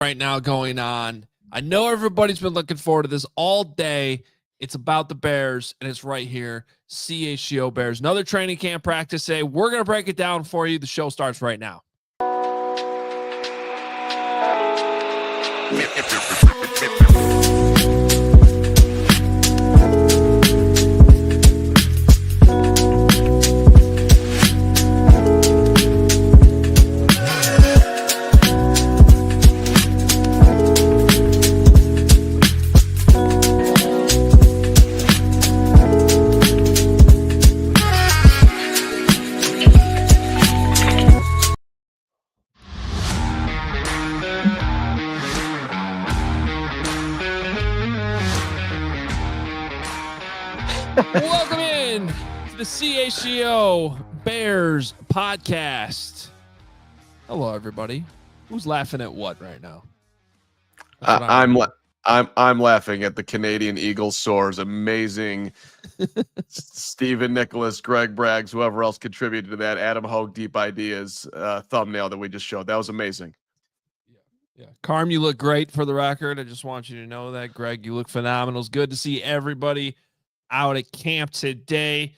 right now going on. I know everybody's been looking forward to this all day. It's about the Bears, and it's right here. CHGO Bears. Another training camp practice day. We're going to break it down for you. The show starts right now. Welcome in to the CHGO Bears Podcast. Hello, everybody. Who's laughing at what right now? I'm laughing at the Canadian Eagles Soars amazing Stephen Nicholas, Greg Braggs, whoever else contributed to that Adam Hoge Deep Ideas thumbnail that we just showed. That was amazing. Yeah. Carm, you look great for the record. I just want you to know that. Greg, you look phenomenal. It's good to see everybody out at camp today.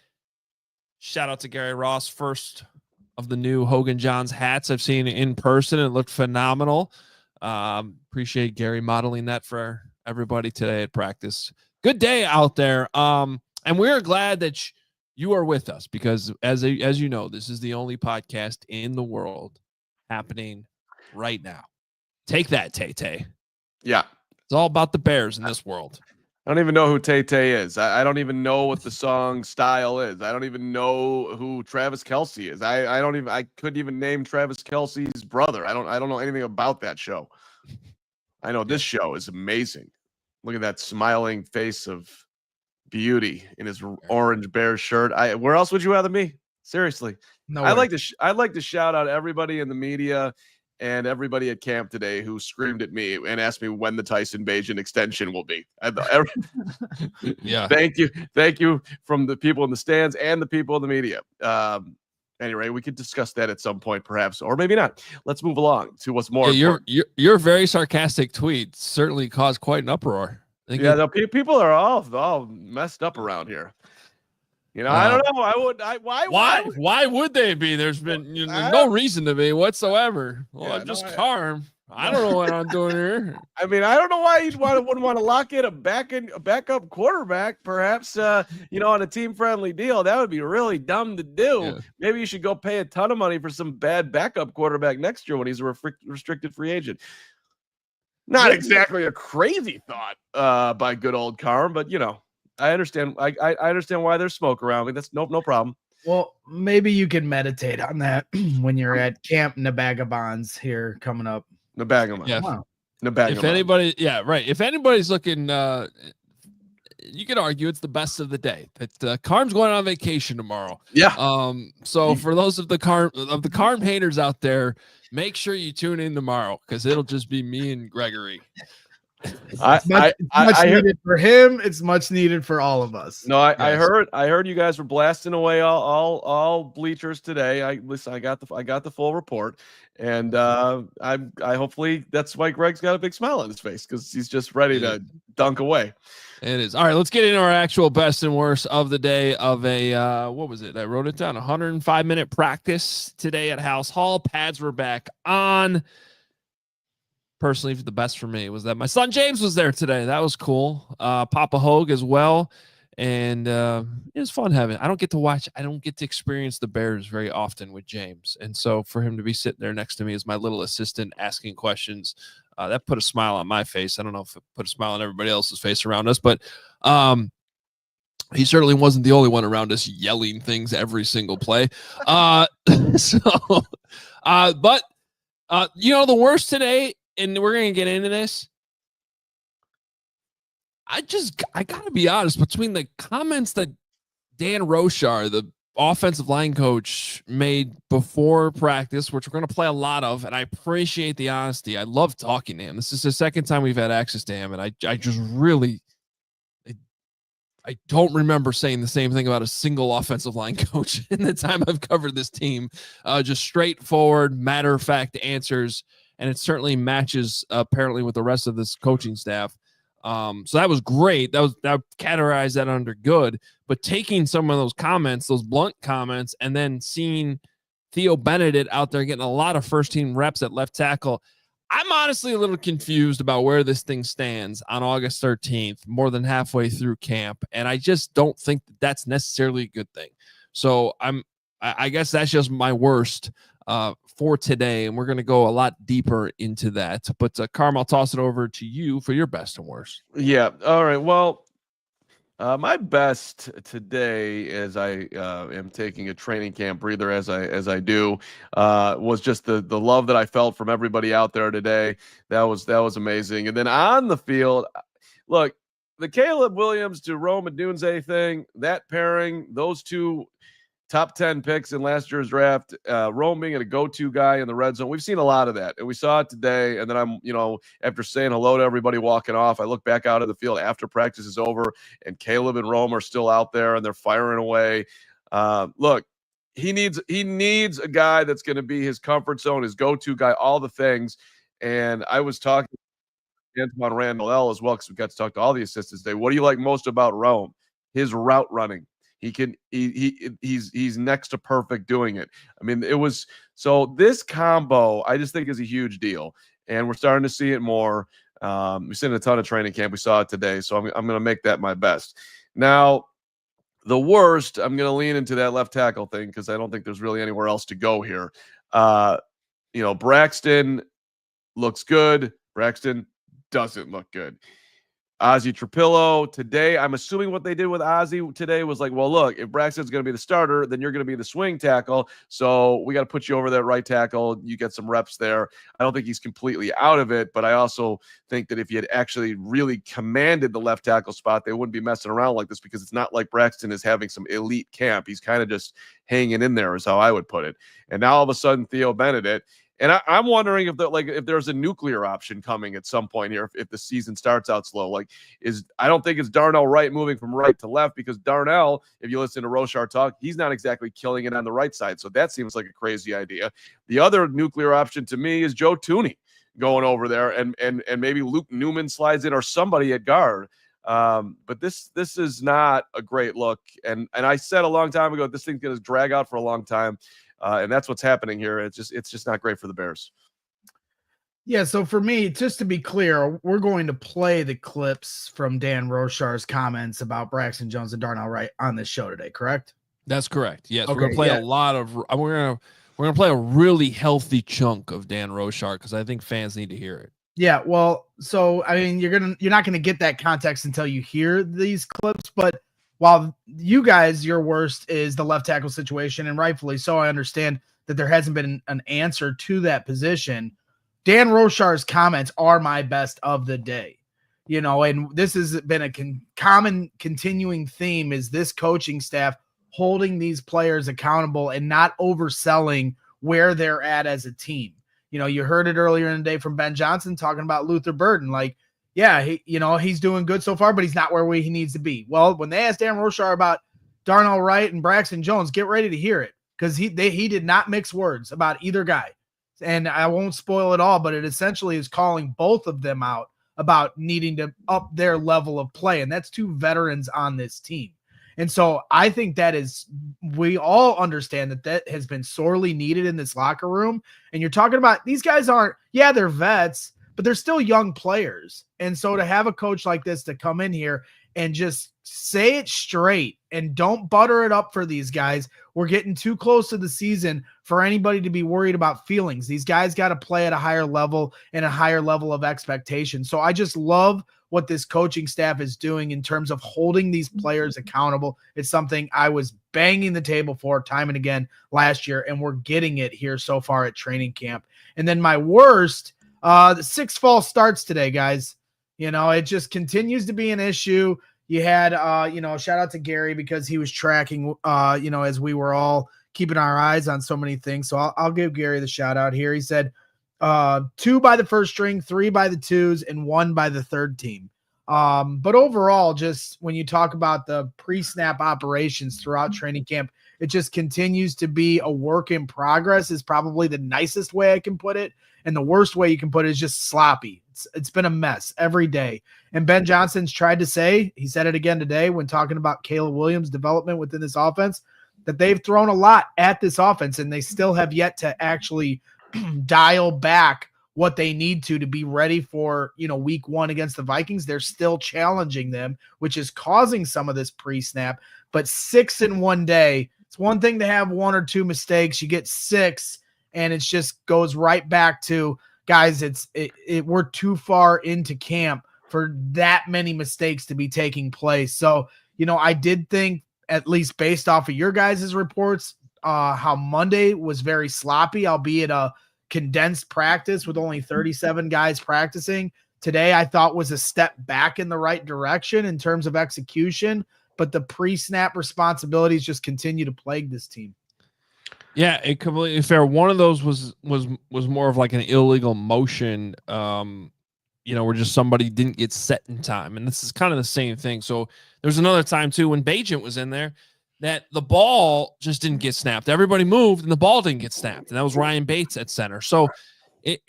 Shout out to Gary Ross, first of the new Hogan Johns hats I've seen in person. It looked phenomenal. Appreciate Gary modeling that for everybody today at practice. Good day out there. And we're glad that you are with us because as you know, this is the only podcast in the world happening right now. Take that, Tay-Tay. Yeah. It's all about the Bears in this world. I don't even know who Tay-Tay is. I don't even know what the song style is. I don't even know who Travis Kelce is. I couldn't even name Travis Kelce's brother. I don't know anything about that show. I know this show is amazing. Look at that smiling face of beauty in his orange Bears shirt. Where else would you rather me? Seriously. No. I'd like to shout out everybody in the media and everybody at camp today who screamed at me and asked me when the Tyson Bagent extension will be. Yeah. Thank you from the people in the stands and the people in the media. Anyway, we could discuss that at some point, perhaps, or maybe not. Let's move along to what's more. Yeah, your very sarcastic tweet certainly caused quite an uproar. People are all messed up around here. You know, I don't know. Why would they be? There's been no reason to be whatsoever. Well, Yeah, Carm. I don't know what I'm doing here. I mean, I don't know why wouldn't want to lock in a backup quarterback, perhaps, on a team-friendly deal. That would be really dumb to do. Yeah. Maybe you should go pay a ton of money for some bad backup quarterback next year when he's a restricted free agent. Not exactly a crazy thought by good old Carm, but, I understand. I understand why there's smoke around me. That's no problem. Well, maybe you can meditate on that when you're at Camp Nabagabons here coming up. Nabagama. Yeah. Wow. Nabagama. If anybody, yeah, right. If anybody's looking, you could argue it's the best of the day. That Carm's going on vacation tomorrow. Yeah. So for those of the Carm haters out there, make sure you tune in tomorrow because it'll just be me and Gregory. Much needed for him. It's much needed for all of us. No, I heard you guys were blasting away all bleachers today. I got the full report, and I hopefully that's why Greg's got a big smile on his face because he's just ready to dunk away. It is. All right, let's get into our actual best and worst of the day of a what was it? I wrote it down. 105-minute practice today at Halas Hall. Pads were back on. Personally, the best for me was that my son James was there today. That was cool. Papa Hoge as well. And it was fun having. I don't get to experience the Bears very often with James. And so for him to be sitting there next to me as my little assistant asking questions, that put a smile on my face. I don't know if it put a smile on everybody else's face around us, but he certainly wasn't the only one around us yelling things every single play. But the worst today, and we're going to get into this. I got to be honest, between the comments that Dan Roushar, the offensive line coach, made before practice, which we're going to play a lot of, and I appreciate the honesty. I love talking to him. This is the second time we've had access to him, and I just really I don't remember saying the same thing about a single offensive line coach in the time I've covered this team. Just straightforward, matter-of-fact answers. and it certainly matches apparently with the rest of this coaching staff. So that was great. That categorized that under good. But taking some of those comments, those blunt comments, and then seeing Theo Benedet out there getting a lot of first-team reps at left tackle, I'm honestly a little confused about where this thing stands on August 13th, more than halfway through camp, and I just don't think that's necessarily a good thing. So I guess that's just my worst for today, and we're going to go a lot deeper into that. But Carm, I'll toss it over to you for your best and worst. Yeah. All right. Well, my best today, as I am taking a training camp breather as I do, was just the love that I felt from everybody out there today. That was amazing. And then on the field, look, the Caleb Williams to Rome Odunze thing, that pairing, those two top 10 picks in last year's draft, Rome being a go-to guy in the red zone. We've seen a lot of that, and we saw it today. And then I'm, after saying hello to everybody walking off, I look back out of the field after practice is over, and Caleb and Rome are still out there, and they're firing away. Look, he needs a guy that's going to be his comfort zone, his go-to guy, all the things. And I was talking to Antwaan Randle as well, because we got to talk to all the assistants today. What do you like most about Rome? His route running. He's next to perfect doing it. I mean, so this combo, I just think is a huge deal, and we're starting to see it more. We've seen a ton of training camp. We saw it today, so I'm going to make that my best. Now, the worst, I'm going to lean into that left tackle thing because I don't think there's really anywhere else to go here. Braxton looks good. Braxton doesn't look good. Ozzie Trapillo today, I'm assuming what they did with Ozzie today was like, well, look, if Braxton's going to be the starter, then you're going to be the swing tackle. So we got to put you over that right tackle. You get some reps there. I don't think he's completely out of it, but I also think that if he had actually really commanded the left tackle spot, they wouldn't be messing around like this, because it's not like Braxton is having some elite camp. He's kind of just hanging in there is how I would put it. And now all of a sudden, Theo Benedet. And I'm wondering if there's a nuclear option coming at some point here if the season starts out slow. I don't think it's Darnell Wright moving from right to left, because Darnell, if you listen to Roushar talk, he's not exactly killing it on the right side. So that seems like a crazy idea. The other nuclear option to me is Joe Thuney going over there, and maybe Luke Newman slides in, or somebody at guard. But this is not a great look. And I said a long time ago, this thing's going to drag out for a long time. And that's what's happening here. It's just not great for the Bears. Yeah, so for me, just to be clear, we're going to play the clips from Dan Roushar's comments about Braxton Jones and Darnell Wright on this show today, correct? That's correct. Yes, okay, we're gonna play a lot of. We're gonna play a really healthy chunk of Dan Roushar, because I think fans need to hear it. Yeah, well, so I mean, you're not gonna get that context until you hear these clips, but while you guys, your worst is the left tackle situation, and rightfully so, I understand that there hasn't been an answer to that position. Dan Roushar's comments are my best of the day, and this has been a common continuing theme, is this coaching staff holding these players accountable and not overselling where they're at as a team. You heard it earlier in the day from Ben Johnson talking about Luther Burden, yeah, he's doing good so far, but he's not where he needs to be. Well, when they asked Dan Roushar about Darnell Wright and Braxton Jones, get ready to hear it, because he did not mix words about either guy. And I won't spoil it all, but it essentially is calling both of them out about needing to up their level of play. And that's two veterans on this team. And so I think we all understand that has been sorely needed in this locker room. And you're talking about, these guys they're vets, but they're still young players. And so to have a coach like this to come in here and just say it straight and don't butter it up for these guys. We're getting too close to the season for anybody to be worried about feelings. These guys got to play at a higher level and a higher level of expectation. So I just love what this coaching staff is doing in terms of holding these players accountable. It's something I was banging the table for time and again last year, and we're getting it here so far at training camp. And then my worst, the 6 false starts today, guys. It just continues to be an issue. You had, shout out to Gary, because he was tracking, as we were all keeping our eyes on so many things. So I'll give Gary the shout out here. He said 2 by the first string, 3 by the twos, and 1 by the third team. But overall, just when you talk about the pre-snap operations throughout training camp, it just continues to be a work in progress is probably the nicest way I can put it. And the worst way you can put it is just sloppy. It's been a mess every day. And Ben Johnson's tried to say, he said it again today when talking about Caleb Williams' development within this offense, that they've thrown a lot at this offense and they still have yet to actually dial back what they need to be ready for, week 1 against the Vikings. They're still challenging them, which is causing some of this pre-snap. But 6 in one day, it's one thing to have 1 or 2 mistakes. You get 6 and it just goes right back to, guys, we're too far into camp for that many mistakes to be taking place. So, I did think, at least based off of your guys' reports, how Monday was very sloppy, albeit a condensed practice with only 37 guys practicing. Today, I thought was a step back in the right direction in terms of execution, but the pre-snap responsibilities just continue to plague this team. Yeah, it completely fair. One of those was more of like an illegal motion, where just somebody didn't get set in time. And this is kind of the same thing. So there's another time too when Bajent was in there that the ball just didn't get snapped. Everybody moved and the ball didn't get snapped. And that was Ryan Bates at center. So I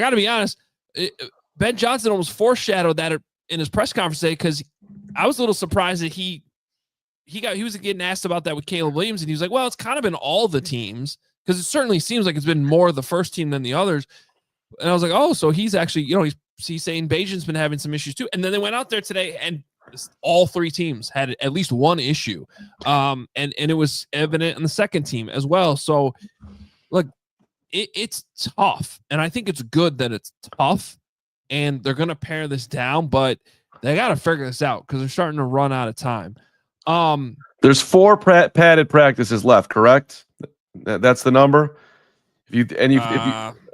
got to be honest, Ben Johnson almost foreshadowed that in his press conference today, because I was a little surprised that he was getting asked about that with Caleb Williams, and he was like, well, it's kind of been all the teams, because it certainly seems like it's been more the first team than the others. And I was like, oh, so he's actually, he's saying Bajent's been having some issues too. And then they went out there today and all 3 teams had at least one issue. And it was evident in the second team as well. So look, it's tough. And I think it's good that it's tough and they're going to pare this down, but they got to figure this out because they're starting to run out of time. There's 4 padded practices left, correct? That's the number.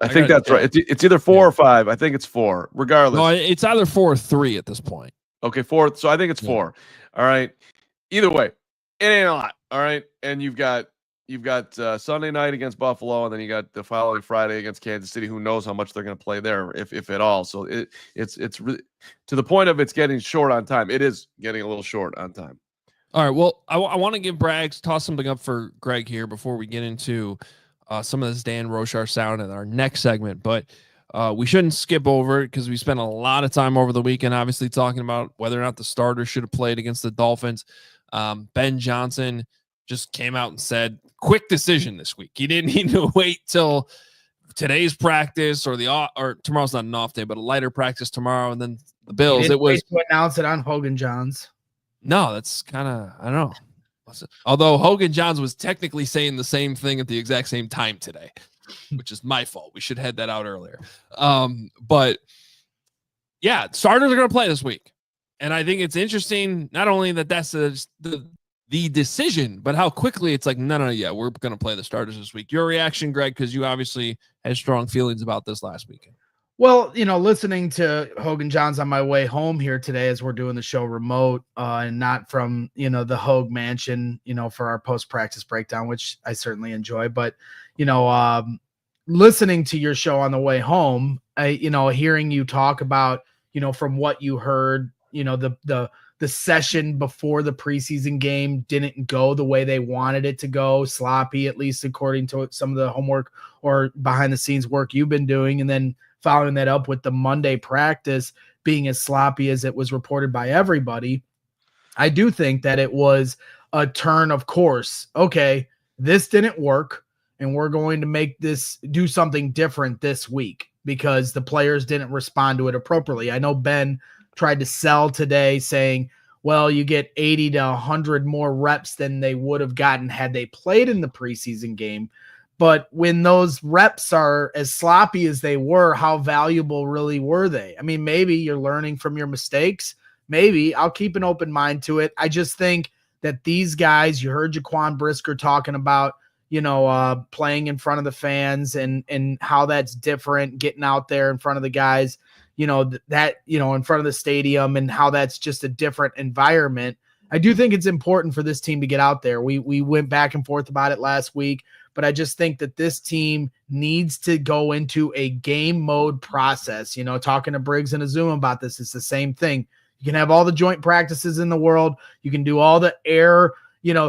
I think that's right. It's either 4 or 5. I think it's 4. Regardless, no, it's either 4 or 3 at this point. Okay, 4. So I think it's 4. All right. Either way, it ain't a lot. All right, and you've got Sunday night against Buffalo, and then you got the following Friday against Kansas City. Who knows how much they're going to play there, if at all. So it's really, to the point of it's getting short on time. It is getting a little short on time. All right. Well, I want to give toss something up for Greg here before we get into some of this Dan Roushar sound in our next segment, but we shouldn't skip over it because we spent a lot of time over the weekend, obviously talking about whether or not the starters should have played against the Dolphins. Ben Johnson just came out and said, quick decision this week. He didn't need to wait till today's practice or tomorrow's not an off day, but a lighter practice tomorrow. And then the Bills, it was to announce it on Hogan Johns. No, that's kind of, I don't know. Although Hogan Johns was technically saying the same thing at the exact same time today, which is my fault. We should have had that out earlier. But yeah, starters are going to play this week. And I think it's interesting, not only that that's the decision, but how quickly it's like, no, yeah, we're going to play the starters this week. Your reaction, Greg, because you obviously had strong feelings about this last weekend. Well, listening to Hogan Johns on my way home here today as we're doing the show remote and not from, the Hoge mansion, for our post-practice breakdown, which I certainly enjoy. But, listening to your show on the way home, hearing you talk about, from what you heard, the session before the preseason game didn't go the way they wanted it to go, sloppy, at least according to some of the homework or behind the scenes work you've been doing. And then following that up with the Monday practice being as sloppy as it was reported by everybody, I do think that it was a turn of course. Okay, this didn't work, and we're going to do something different this week because the players didn't respond to it appropriately. I know Ben tried to sell today saying, well, you get 80 to 100 more reps than they would have gotten had they played in the preseason game. But when those reps are as sloppy as they were, how valuable really were they? I mean, maybe you're learning from your mistakes. Maybe I'll keep an open mind to it. I just think that these guys, you heard Jaquan Brisker talking about, playing in front of the fans and how that's different, getting out there in front of the guys, in front of the stadium and how that's just a different environment. I do think it's important for this team to get out there. We went back and forth about it last week, but I just think that this team needs to go into a game mode process. Talking to Briggs and Azuma about this, it's the same thing. You can have all the joint practices in the world. You can do all the air,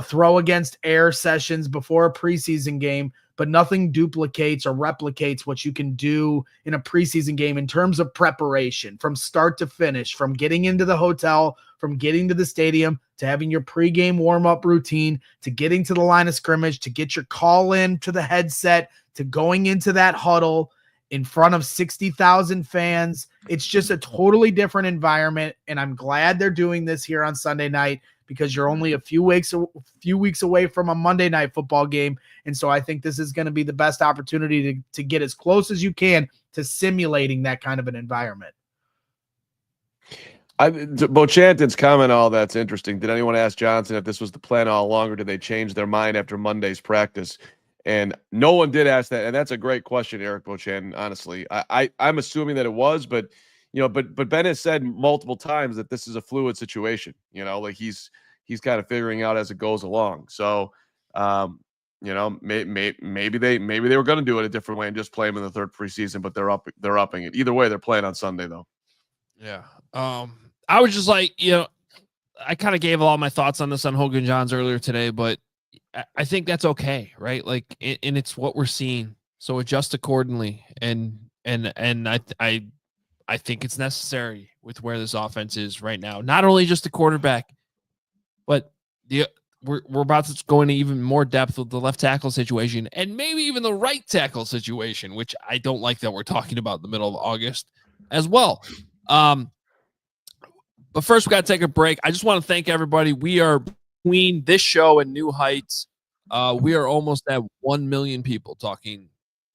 throw against air sessions before a preseason game, but nothing duplicates or replicates what you can do in a preseason game in terms of preparation from start to finish, from getting into the hotel, from getting to the stadium, to having your pregame warm-up routine, to getting to the line of scrimmage, to get your call in to the headset, to going into that huddle in front of 60,000 fans. It's just a totally different environment, and I'm glad they're doing this here on Sunday night because you're only a few weeks away from a Monday night football game, and so I think this is going to be the best opportunity to get as close as you can to simulating that kind of an environment. Beauchamp comment, all that's interesting. Did anyone ask Johnson if this was the plan all along, or did they change their mind after Monday's practice? And no one did ask that, and that's a great question, Eric Beauchamp. Honestly, I'm assuming that it was, but but Ben has said multiple times that this is a fluid situation. Like he's kind of figuring out as it goes along. So, maybe they were going to do it a different way and just play him in the third preseason, but they're upping it. Either way, they're playing on Sunday though. Yeah. I was just like, I kind of gave all my thoughts on this on Hogan Johns earlier today, but I think that's okay, right? Like, and it's what we're seeing, so adjust accordingly. And I think it's necessary with where this offense is right now. Not only just the quarterback, but we're about to go into even more depth with the left tackle situation and maybe even the right tackle situation, which I don't like that we're talking about in the middle of August as well. But first, we got to take a break. I just want to thank everybody. We are between this show and New Heights. We are almost at 1 million people talking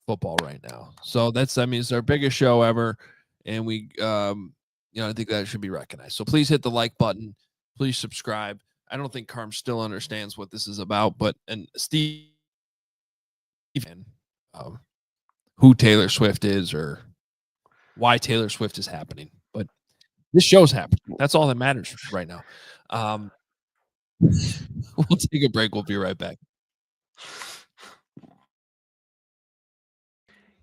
football right now. So it's our biggest show ever. And we, I think that should be recognized. So please hit the like button. Please subscribe. I don't think Carm still understands what this is about, and Steve, who Taylor Swift is or why Taylor Swift is happening. But this show's happening. That's all that matters right now. We'll take a break. We'll be right back.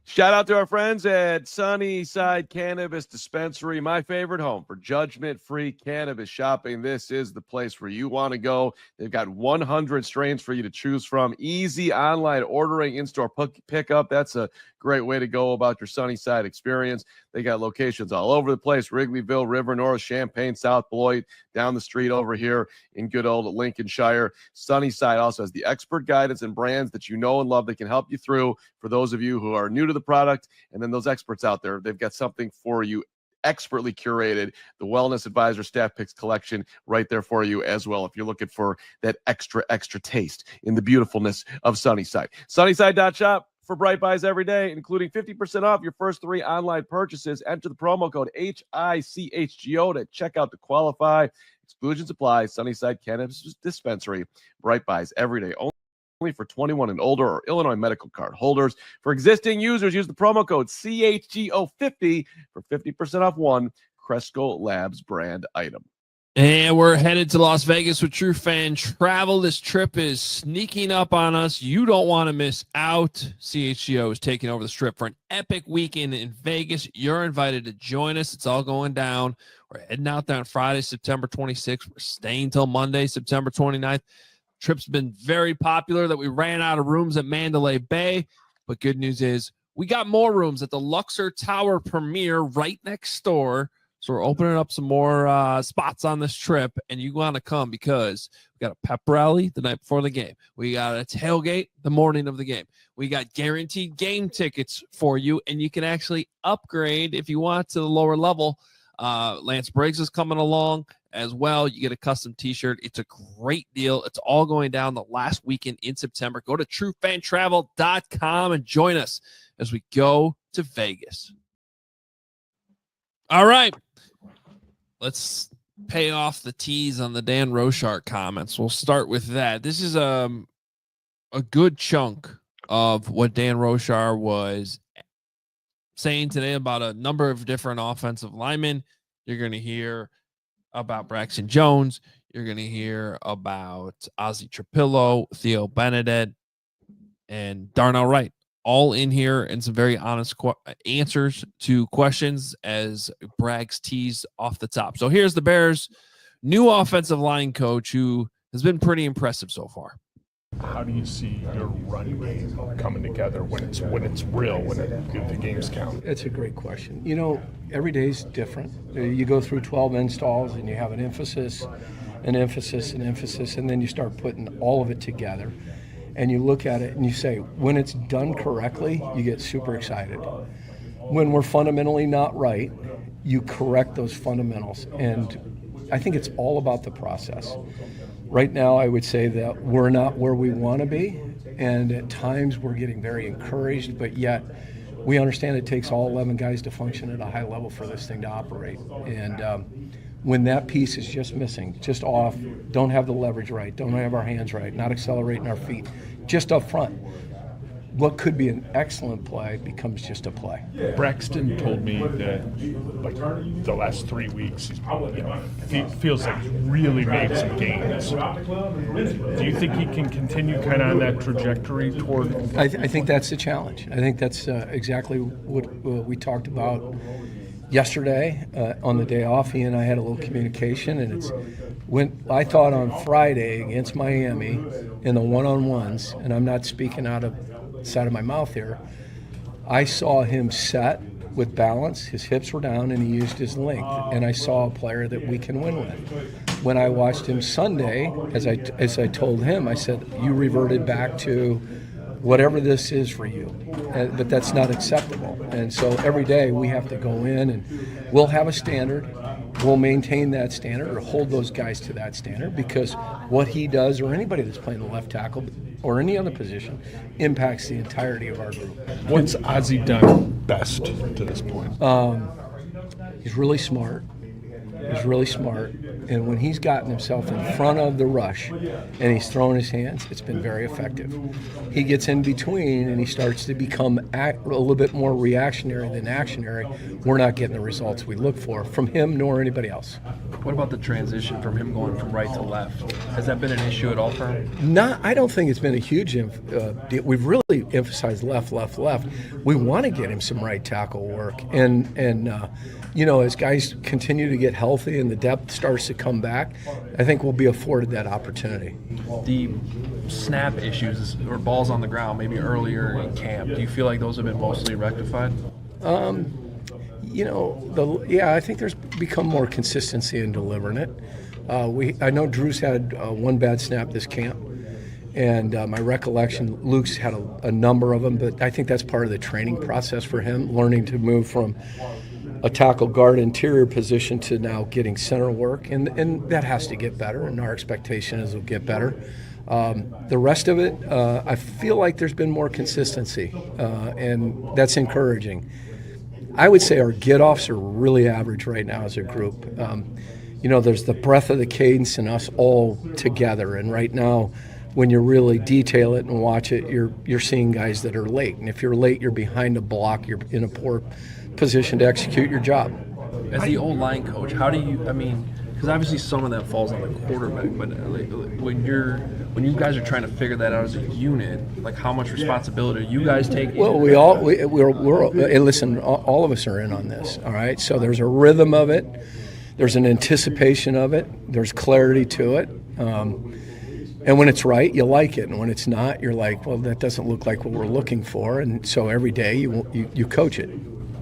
Shout out to our friends at Sunnyside Cannabis Dispensary, my favorite home for judgment-free cannabis shopping. This is the place where you want to go. They've got 100 strains for you to choose from. Easy online ordering, in-store pickup. That's a great way to go about your Sunnyside experience. They got locations all over the place: Wrigleyville, River North, Champaign, South Beloit, down the street over here in good old Lincolnshire. Sunnyside also has the expert guidance and brands that you know and love that can help you through. For those of you who are new to the product, and then those experts out there, they've got something for you expertly curated. The Wellness Advisor Staff Picks collection right there for you as well, if you're looking for that extra taste in the beautifulness of Sunnyside. Sunnyside.shop for Bright Buys every day, including 50% off your first 3 online purchases. Enter the promo code HICHGO to check out to qualify. Exclusions apply. Sunnyside Cannabis Dispensary. Bright Buys every day. Only for 21 and older or Illinois medical card holders. For existing users, use the promo code CHGO50 for 50% off one Cresco Labs brand item. And we're headed to Las Vegas with True Fan Travel. This trip is sneaking up on us. You don't want to miss out. CHGO is taking over the Strip for an epic weekend in Vegas. You're invited to join us. It's all going down. We're heading out there on Friday, September 26th. We're staying till Monday, September 29th. Trip's been very popular that we ran out of rooms at Mandalay Bay. But good news is we got more rooms at the Luxor Tower Premier right next door. So we're opening up some more spots on this trip, and you want to come because we got a pep rally the night before the game. We got a tailgate the morning of the game. We got guaranteed game tickets for you, and you can actually upgrade if you want to the lower level. Lance Briggs is coming along as well. You get a custom t-shirt. It's a great deal. It's all going down the last weekend in September. Go to truefantravel.com and join us as we go to Vegas. All right. Let's pay off the tease on the Dan Roushar comments. We'll start with that. This is a good chunk of what Dan Roushar was saying today about a number of different offensive linemen. You're going to hear about Braxton Jones. You're going to hear about Ozzie Trapillo, Theo Benedet, and Darnell Wright. All in here and some very honest answers to questions as Braggs teased off the top. So here's the Bears' new offensive line coach who has been pretty impressive so far. How do you see your run game coming together when it's real, when the games count? It's a great question. You know, every day's different. You go through 12 installs and you have an emphasis, and then you start putting all of it together. And you look at it and you say, when it's done correctly, you get super excited. When we're fundamentally not right, you correct those fundamentals. And I think it's all about the process. Right now, I would say that we're not where we want to be, and at times we're getting very encouraged, but yet we understand it takes all 11 guys to function at a high level for this thing to operate. And when that piece is just missing, just off, don't have the leverage right, don't have our hands right, not accelerating our feet, just up front, what could be an excellent play becomes just a play. Braxton told me that like the last 3 weeks, he feels like he's really made some gains. Do you think he can continue kind of on that trajectory toward? I think that's the challenge. I think that's exactly what we talked about yesterday on the day off. He and I had a little communication, and it's when I thought on Friday against Miami in the one-on-ones, and I'm not speaking out of the side of my mouth here, I saw him set with balance, his hips were down, and he used his length, and I saw a player that we can win with. When I watched him Sunday, as I told him, I said, you reverted back to whatever this is for you, but that's not acceptable. And so every day we have to go in and we'll have a standard, we'll maintain that standard or hold those guys to that standard, because what he does, or anybody that's playing the left tackle or any other position, impacts the entirety of our group. What's Ozzie done best to this point? He's really smart. And when he's gotten himself in front of the rush and he's throwing his hands, it's been very effective. He gets in between and he starts to become a little bit more reactionary than actionary. We're not getting the results we look for from him nor anybody else. What about the transition from him going from right to left? Has that been an issue at all for him? I don't think it's been a huge deal. We've really emphasized left. We want to get him some right tackle work. And as guys continue to get healthy and the depth starts to come back, I think we'll be afforded that opportunity. The snap issues or balls on the ground maybe earlier in camp, do you feel like those have been mostly rectified? I think there's become more consistency in delivering it. I know Drew's had one bad snap this camp, and my recollection, Luke's had a number of them, but I think that's part of the training process for him, learning to move from a tackle guard interior position to now getting center work, and that has to get better, and our expectation is it'll get better. The rest of it, I feel like there's been more consistency, and that's encouraging. I would say our get-offs are really average right now as a group. There's the breadth of the cadence and us all together, and right now, when you really detail it and watch it, you're seeing guys that are late, and if you're late, you're behind a block, you're in a poor position to execute your job. As the O-line coach, how do you, because obviously some of that falls on the quarterback, but when you guys are trying to figure that out as a unit, like how much responsibility are you guys taking? Well, and listen, all of us are in on this, all right? So there's a rhythm of it, there's an anticipation of it, there's clarity to it. And when it's right, you like it, and when it's not, you're like, well, that doesn't look like what we're looking for, and so every day you coach it.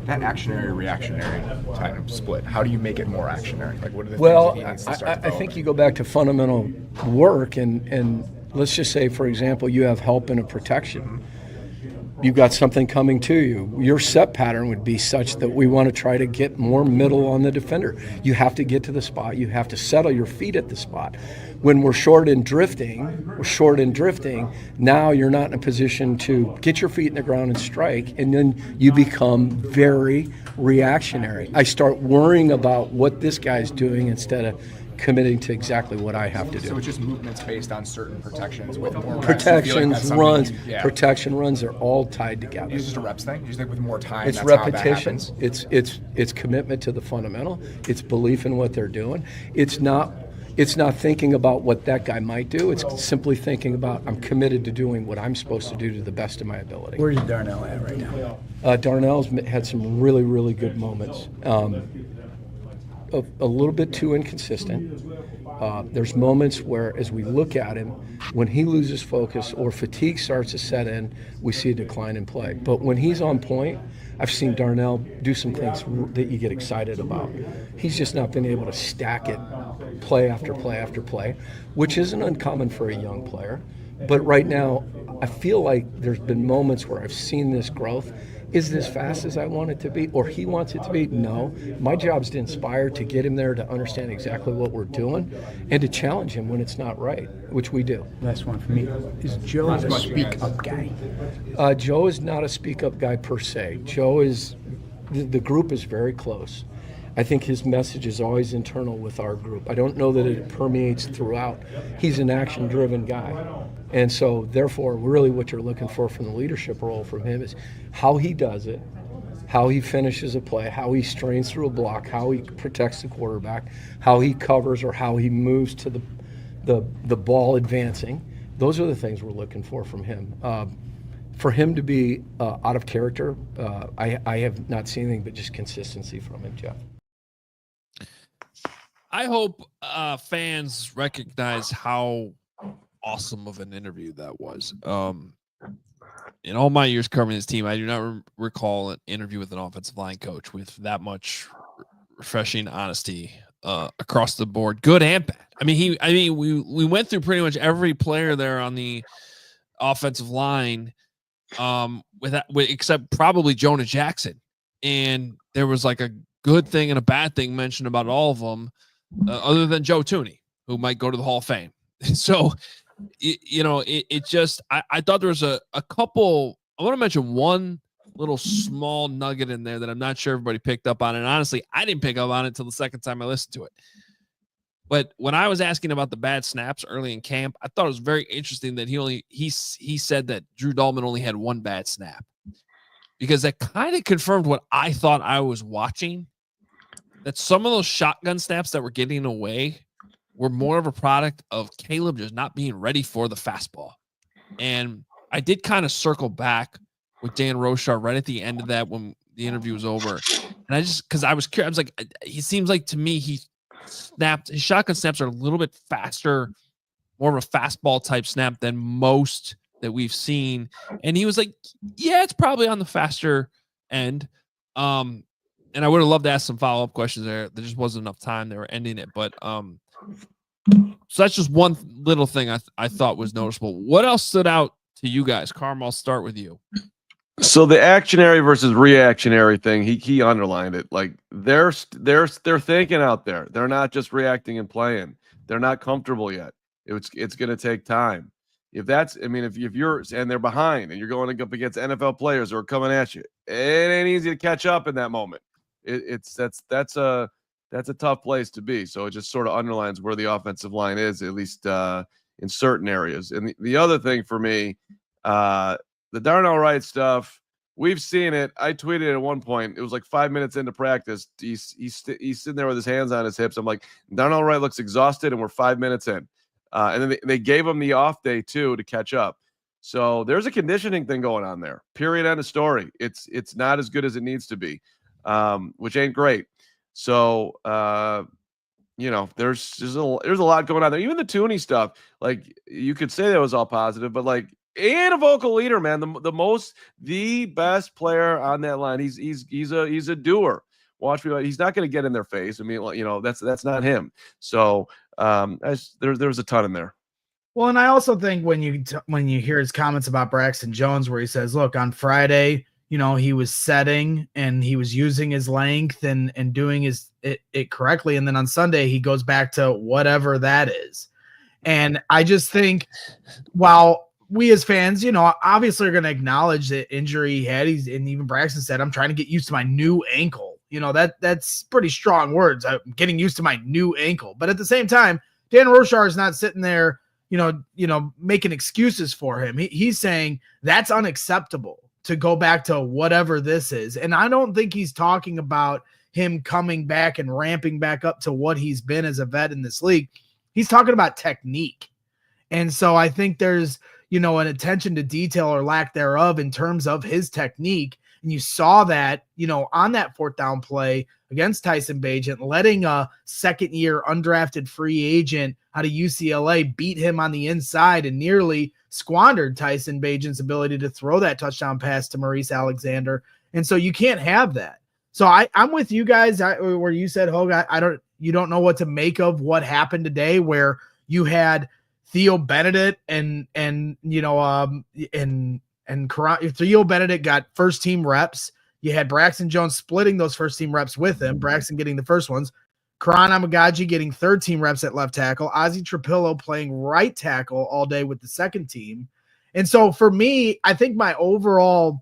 That actionary reactionary kind of split, how do you make it more actionary? Like, what are the well, things that he needs to start I think you go back to fundamental work, and let's just say, for example, you have help in a protection. You've got something coming to you. Your set pattern would be such that we want to try to get more middle on the defender. You have to get to the spot. You have to settle your feet at the spot. When we're short and drifting, now you're not in a position to get your feet in the ground and strike, and then you become very reactionary. I start worrying about what this guy's doing instead of committing to exactly what I have to do. So it's just movements based on certain protections with more reps. Protections, runs, protection runs are all tied together. It's just a reps thing? You just think with more time, it's that's repetition. How that happens? It's commitment to the fundamental. It's belief in what they're doing. It's not thinking about what that guy might do. It's simply thinking about, I'm committed to doing what I'm supposed to do to the best of my ability. Where's Darnell at right now? Darnell's had some really, really good moments. a little bit too inconsistent. There's moments where, as we look at him, when he loses focus or fatigue starts to set in, we see a decline in play. But when he's on point, I've seen Darnell do some things that you get excited about. He's just not been able to stack it play after play after play, which isn't uncommon for a young player. But right now, I feel like there's been moments where I've seen this growth. Is this fast as I want it to be, or he wants it to be? No. My job's to inspire, to get him there, to understand exactly what we're doing, and to challenge him when it's not right, which we do. Last one for me. Is Joe a speak-up guy? Joe is not a speak-up guy per se. Joe is, the group is very close. I think his message is always internal with our group. I don't know that it permeates throughout. He's an action-driven guy. And so, therefore, really what you're looking for from the leadership role from him is how he does it, how he finishes a play, how he strains through a block, how he protects the quarterback, how he covers or how he moves to the ball advancing. Those are the things we're looking for from him. For him to be out of character, I have not seen anything but just consistency from him, Jeff. I hope fans recognize how awesome of an interview that was. In all my years covering this team, I do not recall an interview with an offensive line coach with that much refreshing honesty across the board, good and bad. I mean, we went through pretty much every player there on the offensive line, except probably Jonah Jackson, and there was like a good thing and a bad thing mentioned about all of them, other than Joe Thuney, who might go to the Hall of Fame. So, it just, I thought there was a couple. I want to mention one little small nugget in there that I'm not sure everybody picked up on. And honestly, I didn't pick up on it until the second time I listened to it. But when I was asking about the bad snaps early in camp, I thought it was very interesting that he said that Drew Dalman only had one bad snap, because that kind of confirmed what I thought I was watching, that some of those shotgun snaps that were getting away were more of a product of Caleb just not being ready for the fastball. And I did kind of circle back with Dan Roushar right at the end of that when the interview was over. And because I was curious, I was like, he seems like to me, his shotgun snaps are a little bit faster, more of a fastball type snap than most that we've seen. And he was like, yeah, it's probably on the faster end. And I would have loved to ask some follow-up questions there. There just wasn't enough time. They were ending it. But so that's just one little thing I thought was noticeable. What else stood out to you guys? Carm, I'll start with you. So the actionary versus reactionary thing, he underlined it. Like they're thinking out there. They're not just reacting and playing. They're not comfortable yet. It's going to take time. If you're and they're behind and you're going up against NFL players who are coming at you, it ain't easy to catch up in that moment. That's a tough place to be. So it just sort of underlines where the offensive line is, at least in certain areas. And the other thing for me, the Darnell Wright stuff, we've seen it. I tweeted at one point. It was like 5 minutes into practice. He's sitting there with his hands on his hips. I'm like, Darnell Wright looks exhausted, and we're 5 minutes in. And then they gave him the off day too to catch up. So there's a conditioning thing going on there. Period. End of story. It's not as good as it needs to be, which ain't great. So there's a lot going on there. Even the Thuney stuff, like you could say that was all positive, but like, and a vocal leader, man, the best player on that line. He's a doer. Watch me. He's not going to get in their face. I mean, that's not him. So there's a ton in there. Well, and I also think when you hear his comments about Braxton Jones, where he says, look, on Friday, he was setting and he was using his length and doing it correctly. And then on Sunday, he goes back to whatever that is. And I just think, while we as fans, obviously are going to acknowledge the injury he had. And even Braxton said, I'm trying to get used to my new ankle. That's pretty strong words. I'm getting used to my new ankle. But at the same time, Dan Roushar is not sitting there, making excuses for him. He's saying that's unacceptable to go back to whatever this is. And I don't think he's talking about him coming back and ramping back up to what he's been as a vet in this league. He's talking about technique. And so I think there's, an attention to detail or lack thereof in terms of his technique. And you saw that, on that fourth down play against Tyson Bagent, letting a second-year undrafted free agent out of UCLA beat him on the inside and nearly squandered Tyson Bagent's ability to throw that touchdown pass to Maurice Alexander. And so you can't have that. So I'm with you guys where you said, Hoge, you don't know what to make of what happened today, where you had Theo Benedet and Theo Benedet got first team reps. You had Braxton Jones splitting those first team reps with him, Braxton getting the first ones, Karan Amagaji getting third team reps at left tackle, Ozzie Trapillo playing right tackle all day with the second team. And so for me, I think my overall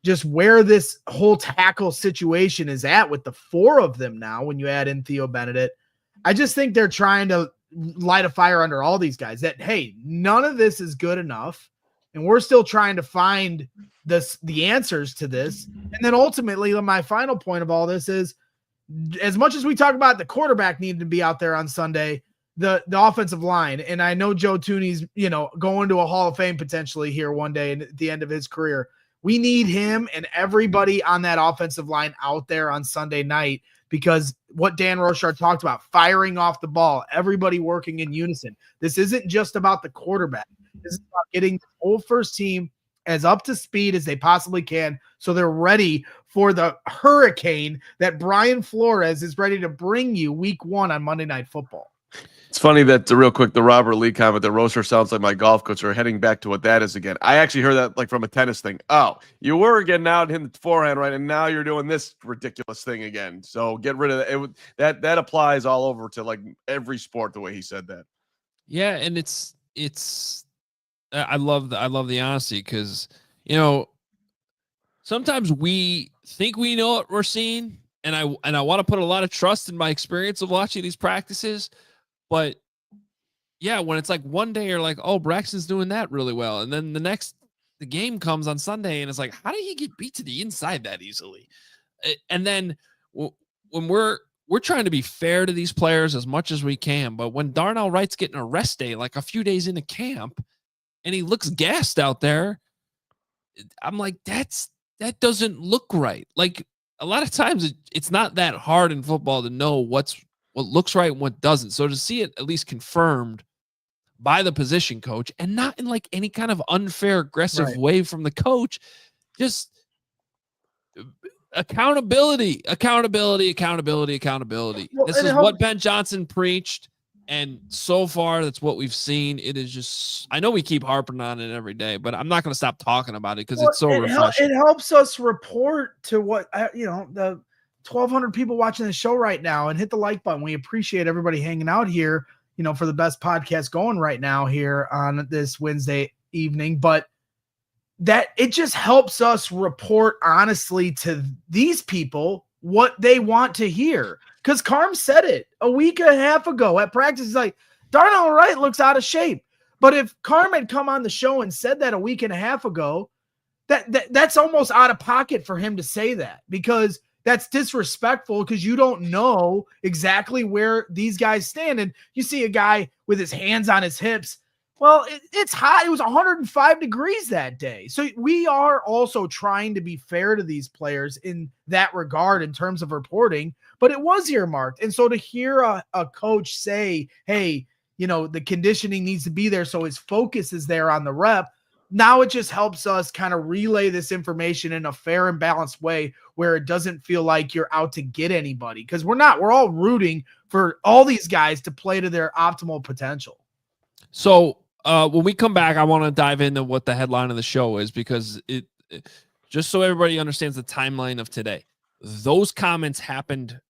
just where this whole tackle situation is at with the four of them now, when you add in Theo Benedet, I just think they're trying to light a fire under all these guys that, hey, none of this is good enough. And we're still trying to find the answers to this. And then ultimately, my final point of all this is, as much as we talk about the quarterback needing to be out there on Sunday, the offensive line, and I know Joe Thuney's, going to a Hall of Fame potentially here one day at the end of his career. We need him and everybody on that offensive line out there on Sunday night, because what Dan Roushar talked about, firing off the ball, everybody working in unison. This isn't just about the quarterback. This is about getting the whole first team as up to speed as they possibly can, so they're ready for the hurricane that Brian Flores is ready to bring you week 1 on Monday Night Football. It's funny that real quick, the Robert Lee comment that Roushar sounds like my golf coach, are heading back to what that is again. I actually heard that like from a tennis thing. Oh, you were getting out and hitting the forehand right, and now you're doing this ridiculous thing again. So get rid of it. That applies all over to like every sport, the way he said that. Yeah, and it's I love the honesty, because sometimes we think we know what we're seeing, and I want to put a lot of trust in my experience of watching these practices. But yeah, when it's like one day you're like, oh, Braxton's doing that really well, and then the game comes on Sunday and it's like, how did he get beat to the inside that easily? And then when we're trying to be fair to these players as much as we can, but when Darnell Wright's getting a rest day like a few days into camp and he looks gassed out there, I'm like, that doesn't look right. Like, a lot of times it's not that hard in football to know what looks right and what doesn't. So to see it at least confirmed by the position coach, and not in like any kind of unfair, aggressive way from the coach, just accountability. Well, this is what Ben Johnson preached. And so far, that's what we've seen. It is just, I know we keep harping on it every day, but I'm not going to stop talking about it because it's so refreshing. It helps us report to what, the 1,200 people watching the show right now, and hit the like button. We appreciate everybody hanging out here, for the best podcast going right now here on this Wednesday evening. But that it just helps us report honestly to these people what they want to hear. Because Carm said it a week and a half ago at practice. He's like, Darnell Wright looks out of shape. But if Carm had come on the show and said that a week and a half ago, that's almost out of pocket for him to say that, because that's disrespectful, because you don't know exactly where these guys stand. And you see a guy with his hands on his hips. Well, it's hot. It was 105 degrees that day. So we are also trying to be fair to these players in that regard in terms of reporting, but it was earmarked. And so to hear a coach say, hey, the conditioning needs to be there, so his focus is there on the rep, now it just helps us kind of relay this information in a fair and balanced way where it doesn't feel like you're out to get anybody, because we're not. We're all rooting for all these guys to play to their optimal potential. So when we come back, I want to dive into what the headline of the show is, because it just so everybody understands the timeline of today. Those comments happened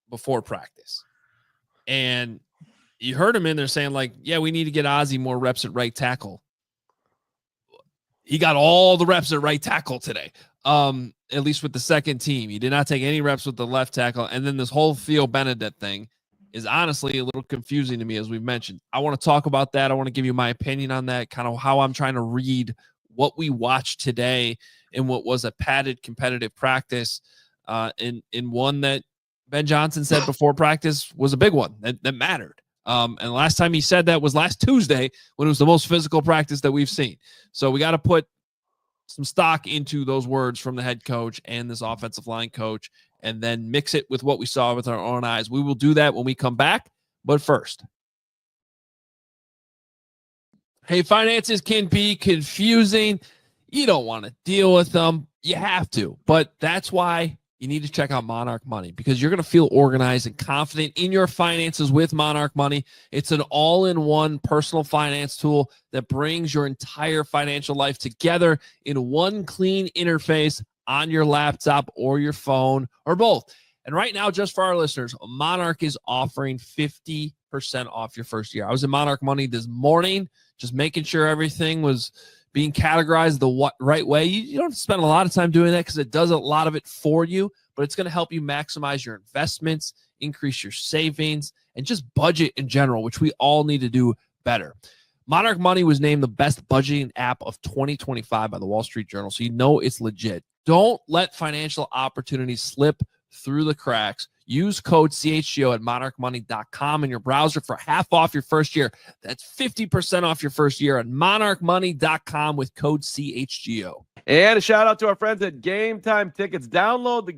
before practice, and you heard him in there saying like, yeah, we need to get Ozzie more reps at right tackle. He got all the reps at right tackle today, at least with the second team. He did not take any reps with the left tackle. And then this whole Theo Benedet thing is honestly a little confusing to me, as we've mentioned. I want to talk about that. I want to give you my opinion on that, kind of how I'm trying to read what we watched today in what was a padded competitive practice, in one that Ben Johnson said before practice was a big one that mattered. And the last time he said that was last Tuesday, when it was the most physical practice that we've seen. So we got to put some stock into those words from the head coach and this offensive line coach and then mix it with what we saw with our own eyes. We will do that when we come back. But first, hey, finances can be confusing. You don't want to deal with them. You have to. But that's why you need to check out Monarch Money, because you're going to feel organized and confident in your finances with Monarch Money. It's an all-in-one personal finance tool that brings your entire financial life together in one clean interface on your laptop or your phone or both. And right now, just for our listeners, Monarch is offering 50% off your first year. I was in Monarch Money this morning, just making sure everything was being categorized the right way. You don't have to spend a lot of time doing that because it does a lot of it for you, but it's going to help you maximize your investments, increase your savings, and just budget in general, which we all need to do better. Monarch Money was named the best budgeting app of 2025 by the Wall Street Journal, so you know it's legit. Don't let financial opportunities slip through the cracks. Use code CHGO at monarchmoney.com in your browser for half off your first year. That's 50% off your first year at monarchmoney.com with code CHGO. And a shout out to our friends at Game Time Tickets. Download the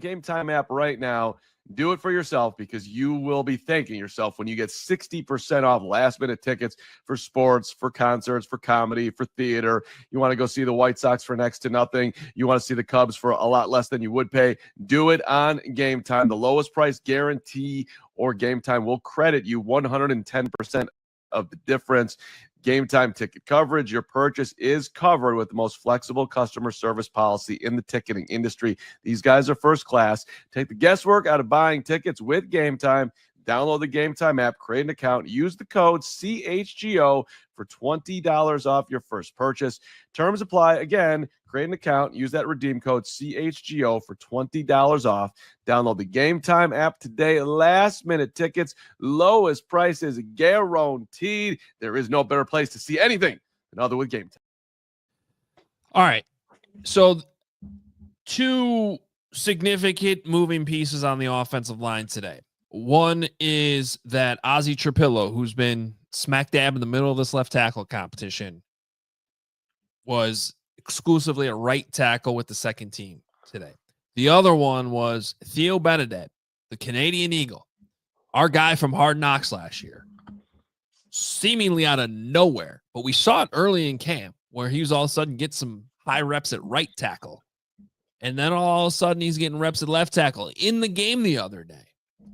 Game Time app right now. Do it for yourself, because you will be thanking yourself when you get 60% off last-minute tickets for sports, for concerts, for comedy, for theater. You want to go see the White Sox for next to nothing. You want to see the Cubs for a lot less than you would pay. Do it on Game Time. The lowest price guarantee or Game Time will credit you 110% of the difference. Game Time ticket coverage. Your purchase is covered with the most flexible customer service policy in the ticketing industry. These guys are first class. Take the guesswork out of buying tickets with Game Time. Download the Game Time app, create an account, use the code CHGO for $20 off your first purchase. Terms apply. Again, create an account, use that redeem code CHGO for $20 off. Download the Game Time app today. Last minute tickets, lowest prices guaranteed. There is no better place to see anything than other with Game Time. All right. So two significant moving pieces on the offensive line today. One is that Ozzie Trapillo, who's been smack dab in the middle of this left tackle competition, was exclusively a right tackle with the second team today. The other one was Theo Benedet, the Canadian Eagle, our guy from Hard Knocks last year, seemingly out of nowhere. But we saw it early in camp where he was all of a sudden get some high reps at right tackle. And then all of a sudden he's getting reps at left tackle in the game the other day.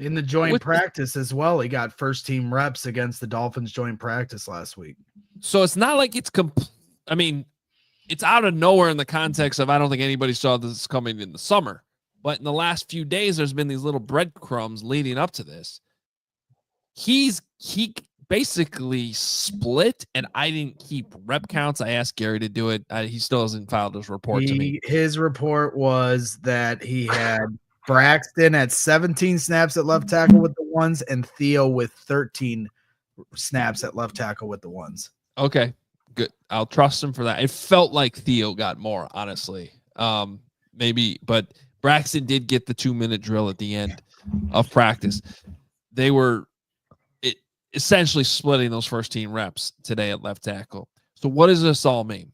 In the joint practice as well. He got first team reps against the Dolphins joint practice last week. So it's not like it's I mean, it's out of nowhere in the context of I don't think anybody saw this coming in the summer. But in the last few days, there's been these little breadcrumbs leading up to this. He basically split, and I didn't keep rep counts. I asked Gary to do it. He still hasn't filed his report to me. His report was that he had Braxton at 17 snaps at left tackle with the ones, and Theo with 13 snaps at left tackle with the ones. Okay, good. I'll trust him for that. It felt like Theo got more, honestly. Maybe, but Braxton did get the 2-minute drill at the end of practice. They were essentially splitting those first team reps today at left tackle. So what does this all mean?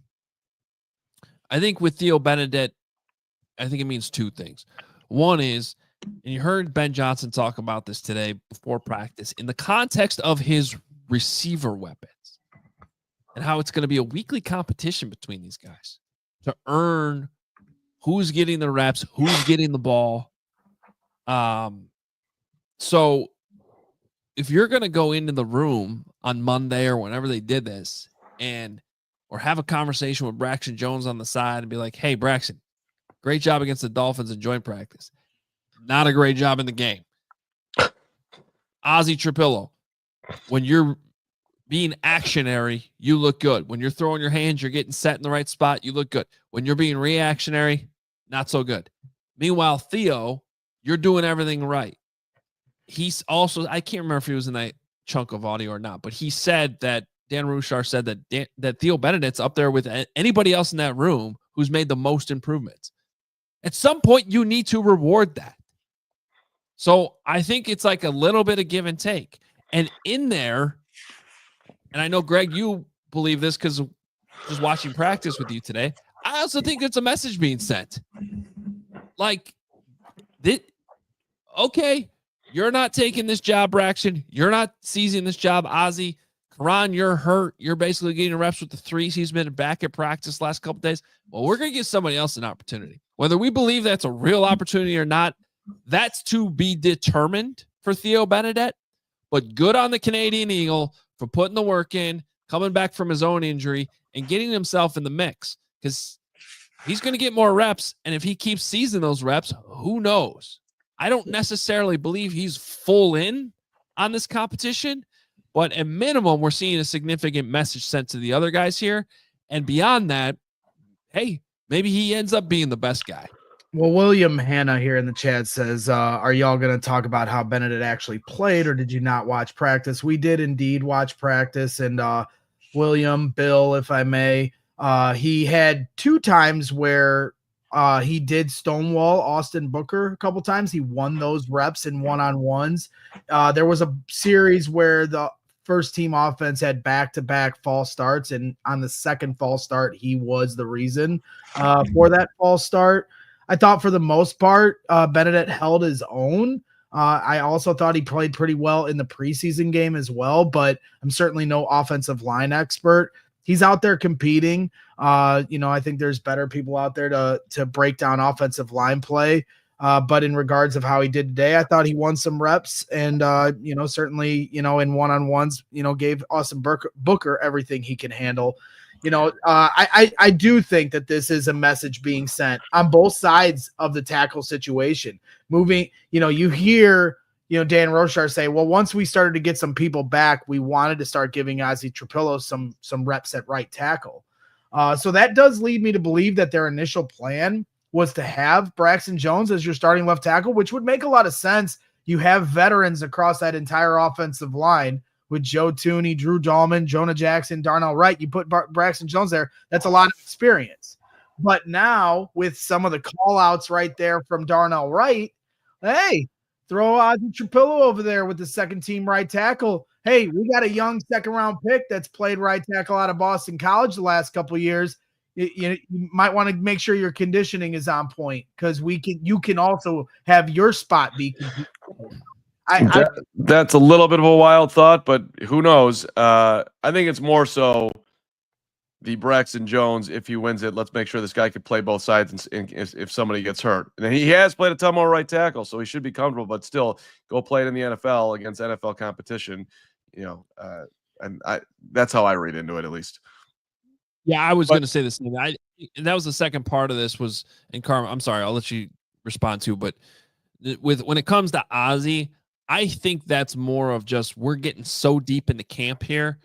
I think with Theo Benedet, I think it means two things. One is, and you heard Ben Johnson talk about this today before practice, in the context of his receiver weapons and how it's going to be a weekly competition between these guys to earn who's getting the reps, who's getting the ball. So if you're going to go into the room on Monday or whenever they did this or have a conversation with Braxton Jones on the side and be like, hey, Braxton, great job against the Dolphins in joint practice. Not a great job in the game. Ozzie Trapillo, when you're being actionary, you look good. When you're throwing your hands, you're getting set in the right spot, you look good. When you're being reactionary, not so good. Meanwhile, Theo, you're doing everything right. He's also, I can't remember if he was in that chunk of audio or not, but he said that Dan Roushar said that Theo Benedet's up there with anybody else in that room who's made the most improvements. At some point, you need to reward that. So I think it's like a little bit of give and take. And in there, and I know, Greg, you believe this because just watching practice with you today, I also think it's a message being sent. Like, Okay, you're not taking this job, Braxton. You're not seizing this job, Ozzy. Karan, you're hurt. You're basically getting reps with the threes. He's been back at practice last couple days. Well, we're going to give somebody else an opportunity. Whether we believe that's a real opportunity or not, that's to be determined for Theo Benedet. But good on the Canadian Eagle for putting the work in, coming back from his own injury, and getting himself in the mix. Because he's going to get more reps, and if he keeps seizing those reps, who knows? I don't necessarily believe he's full in on this competition, but at minimum, we're seeing a significant message sent to the other guys here. And beyond that, hey, maybe he ends up being the best guy. Well, William Hanna here in the chat says, are y'all going to talk about how Benedet actually played, or did you not watch practice? We did indeed watch practice, and William, Bill, if I may, he had 2 times where he did stonewall Austin Booker a couple times. He won those reps in one-on-ones. There was a series where the first team offense had back-to-back false starts, and on the second false start, he was the reason for that false start. I thought for the most part, Benedet held his own. I also thought he played pretty well in the preseason game as well, but I'm certainly no offensive line expert. He's out there competing. I think there's better people out there to break down offensive line play. But in regards of how he did today, I thought he won some reps and, certainly, in one-on-ones, gave Austin Booker everything he can handle. I do think that this is a message being sent on both sides of the tackle situation. Moving, you hear, Dan Roushar say, well, once we started to get some people back, we wanted to start giving Ozzy Trapillo some reps at right tackle. So that does lead me to believe that their initial plan was to have Braxton Jones as your starting left tackle, which would make a lot of sense. You have veterans across that entire offensive line with Joe Thuney, Drew Dahlman, Jonah Jackson, Darnell Wright. You put Braxton Jones there, that's a lot of experience. But now with some of the call-outs right there from Darnell Wright, hey, throw Ozzy Trapillo over there with the second-team right tackle. Hey, we got a young second-round pick that's played right tackle out of Boston College the last couple of years. You might want to make sure your conditioning is on point because you can also have your spot be. That's a little bit of a wild thought, but who knows? I think it's more so the Braxton Jones, if he wins it, let's make sure this guy can play both sides if somebody gets hurt. And he has played a ton more right tackle, so he should be comfortable, but still go play it in the NFL against NFL competition. That's how I read into it, at least. Yeah, I was going to say the same. That was the second part of this was, and Carman, I'm sorry, I'll let you respond to, but when it comes to Ozzy, I think that's more of just we're getting so deep into camp here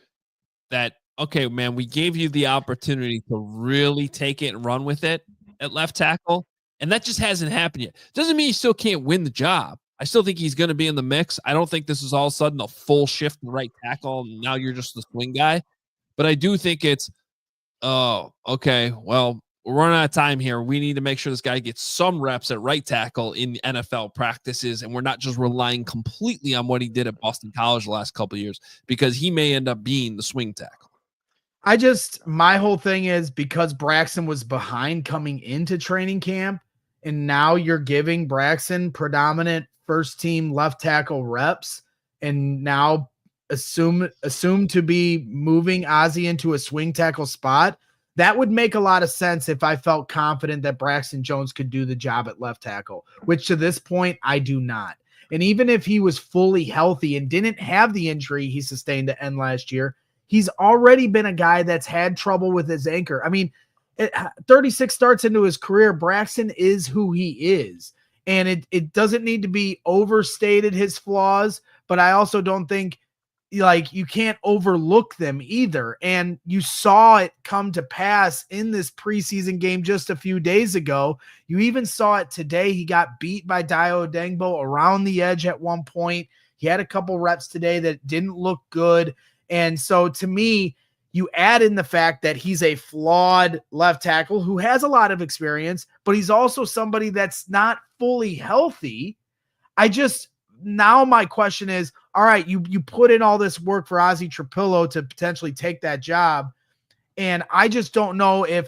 that, okay, man, we gave you the opportunity to really take it and run with it at left tackle, and that just hasn't happened yet. Doesn't mean you still can't win the job. I still think he's going to be in the mix. I don't think this is all of a sudden a full shift in right tackle, and now you're just the swing guy. But I do think it's, oh, okay, well, we're running out of time here. We need to make sure this guy gets some reps at right tackle in NFL practices, and we're not just relying completely on what he did at Boston College the last couple of years because he may end up being the swing tackle. My whole thing is because Braxton was behind coming into training camp, and now you're giving Braxton predominant first-team left tackle reps, and now assume to be moving Ozzy into a swing tackle spot. That would make a lot of sense if I felt confident that Braxton Jones could do the job at left tackle, which to this point, I do not. And even if he was fully healthy and didn't have the injury he sustained to end last year, he's already been a guy that's had trouble with his anchor. I mean, 36 starts into his career, Braxton is who he is. And it doesn't need to be overstated, his flaws, but I also don't think you can't overlook them either. And you saw it come to pass in this preseason game just a few days ago. You even saw it today. He got beat by Dio Dengbo around the edge at one point. He had a couple reps today that didn't look good. And so to me, you add in the fact that he's a flawed left tackle who has a lot of experience, but he's also somebody that's not fully healthy. Now my question is, all right, you put in all this work for Ozzy Trapillo to potentially take that job. And I just don't know if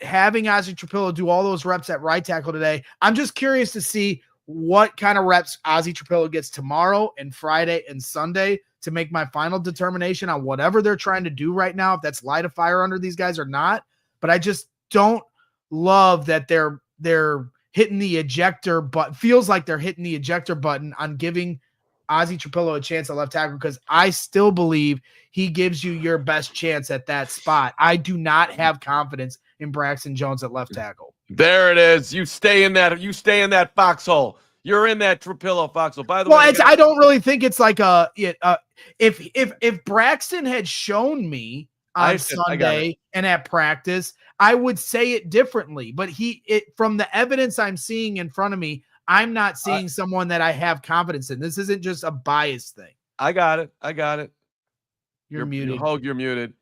having Ozzie Trapillo do all those reps at right tackle today, I'm just curious to see what kind of reps Ozzie Trapillo gets tomorrow and Friday and Sunday to make my final determination on whatever they're trying to do right now, if that's light a fire under these guys or not. But I just don't love that they're hitting the ejector button. Feels like they're hitting the ejector button on giving Ozzie Trapillo a chance at left tackle, because I still believe he gives you your best chance at that spot. I do not have confidence in Braxton Jones at left tackle. There it is. You stay in that foxhole. You're in that Trapillo foxhole. By the way, I don't really think it's like if Braxton had shown me on Sunday and at practice, I would say it differently. But from the evidence I'm seeing in front of me, I'm not seeing someone that I have confidence in. This isn't just a bias thing. I got it. You're muted. Hoge, you're muted.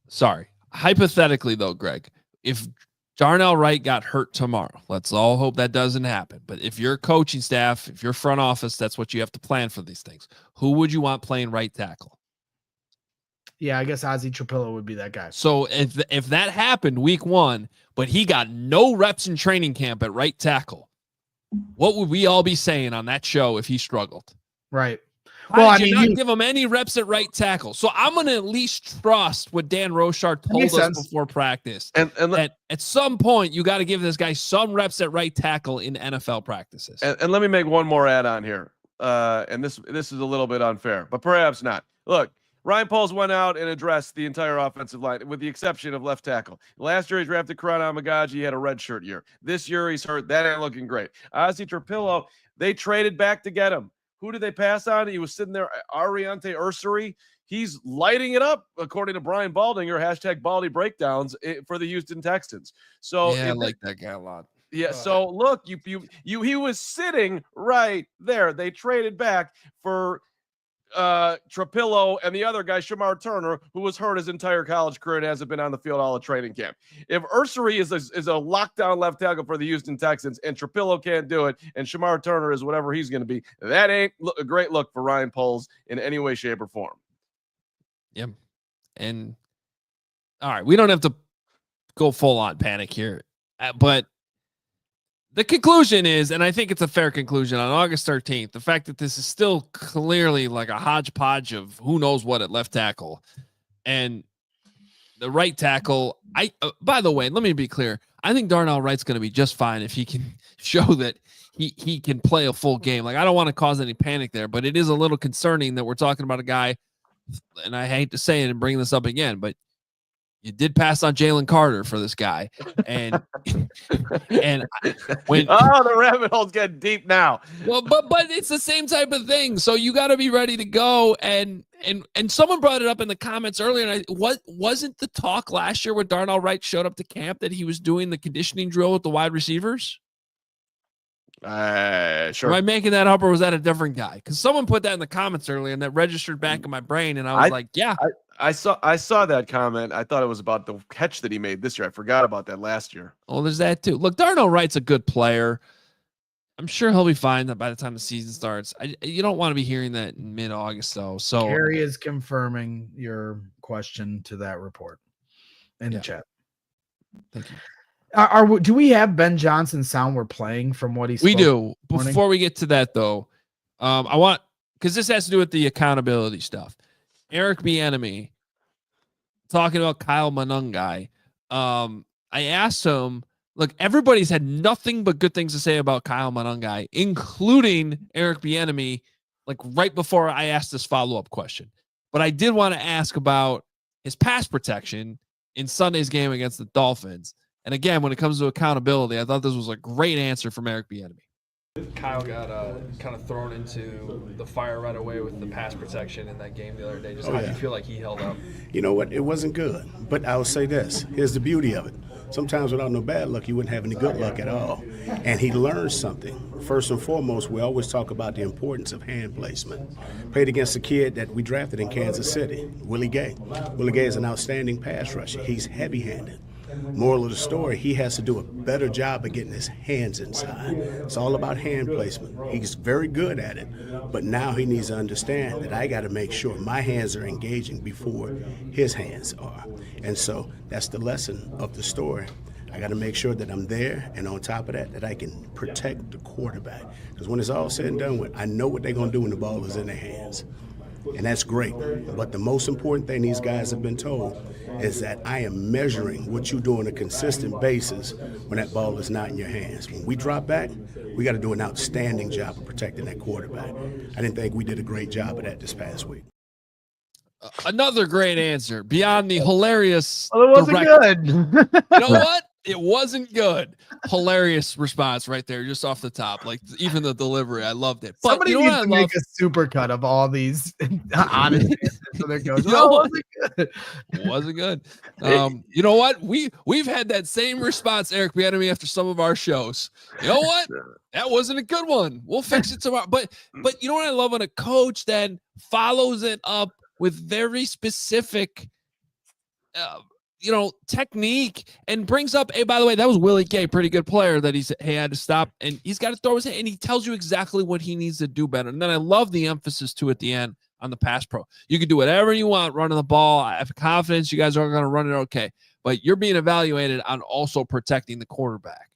Sorry. Hypothetically, though, Greg, if Darnell Wright got hurt tomorrow, let's all hope that doesn't happen. But if you're coaching staff, if you're front office, that's what you have to plan for these things. Who would you want playing right tackle? Yeah, I guess Ozzie Trapillo would be that guy. So if that happened week 1, but he got no reps in training camp at right tackle, what would we all be saying on that show if he struggled? Right. Why did you not give him any reps at right tackle? So I'm going to at least trust what Dan Roushar told us before practice. And at some point, you got to give this guy some reps at right tackle in NFL practices. And let me make one more add-on here. And this is a little bit unfair, but perhaps not. Look, Ryan Poles went out and addressed the entire offensive line, with the exception of left tackle. Last year, he drafted Karan Amagaji. He had a redshirt year. This year, he's hurt. That ain't looking great. Ozzie Trapillo, they traded back to get him. Who did they pass on? He was sitting there, Ariante Ursary. He's lighting it up, according to Brian Baldinger, #Baldy Breakdowns for the Houston Texans. So yeah, I like that guy a lot. Yeah. So look, he was sitting right there. They traded back for Trapillo and the other guy, Shamar Turner, who was hurt his entire college career and hasn't been on the field all of training camp. If Ursary is a lockdown left tackle for the Houston Texans and Trapillo can't do it and Shamar Turner is whatever he's going to be, that ain't a great look for Ryan Poles in any way, shape, or form. Yep. And all right, we don't have to go full on panic here, but the conclusion is, and I think it's a fair conclusion, on August 13th, the fact that this is still clearly like a hodgepodge of who knows what at left tackle, and the right tackle. By the way, let me be clear. I think Darnell Wright's going to be just fine if he can show that he can play a full game. Like, I don't want to cause any panic there, but it is a little concerning that we're talking about a guy, and I hate to say it and bring this up again, but you did pass on Jalen Carter for this guy, and when the rabbit hole's getting deep now. Well, but it's the same type of thing. So you got to be ready to go. And someone brought it up in the comments earlier. And what wasn't the talk last year when Darnell Wright showed up to camp that he was doing the conditioning drill with the wide receivers? Sure. Am I making that up, or was that a different guy? Because someone put that in the comments earlier, and that registered back in my brain, and I was like, yeah. I saw that comment. I thought it was about the catch that he made this year. I forgot about that last year. Oh, there's that too. Look, Darnell Wright's a good player. I'm sure he'll be fine by the time the season starts. You don't want to be hearing that in mid-August, though. So Harry is confirming your question to that report in the chat. Thank you. Do we have Ben Johnson sound we're playing from what he's? We do. Before we get to that, though, I want, because this has to do with the accountability stuff. Eric Bieniemy talking about Kyle Monangai. I asked him, look, everybody's had nothing but good things to say about Kyle Monangai, including Eric Bieniemy, like right before I asked this follow-up question. But I did want to ask about his pass protection in Sunday's game against the Dolphins. And again, when it comes to accountability, I thought this was a great answer from Eric Bieniemy. Kyle got kind of thrown into the fire right away with the pass protection in that game the other day. Just how do you feel like he held up? You know what? It wasn't good. But I will say this. Here's the beauty of it. Sometimes without no bad luck, you wouldn't have any good luck at all. And he learned something. First and foremost, we always talk about the importance of hand placement. Played against a kid that we drafted in Kansas City, Willie Gay. Willie Gay is an outstanding pass rusher. He's heavy-handed. Moral of the story, he has to do a better job of getting his hands inside. It's all about hand placement. He's very good at it, but now he needs to understand that I got to make sure my hands are engaging before his hands are. And so that's the lesson of the story. I got to make sure that I'm there, and on top of that, that I can protect the quarterback. Because when it's all said and done with, I know what they're going to do when the ball is in their hands. And that's great. But the most important thing these guys have been told is that I am measuring what you do on a consistent basis when that ball is not in your hands. When we drop back, we got to do an outstanding job of protecting that quarterback. I didn't think we did a great job of that this past week. Another great answer beyond the hilarious. Well, it wasn't good. You know what? It wasn't good. Hilarious response right there, just off the top. Like even the delivery, I loved it. But Somebody you know needs what to I love? make a super cut of all these honest answers. So there goes. You know Oh, what? Wasn't good. You know what? We've had that same response, Eric Bieniemy, after some of our shows. You know what? That wasn't a good one. We'll fix it tomorrow. But you know what I love when a coach then follows it up with very specific technique and brings up, hey, by the way, that was Willie Gay, pretty good player that he had to stop, and he's got to throw his hand, and he tells you exactly what he needs to do better. And then I love the emphasis too at the end on the pass pro. You can do whatever you want running the ball. I have confidence you guys are going to run it okay, but you're being evaluated on also protecting the quarterback.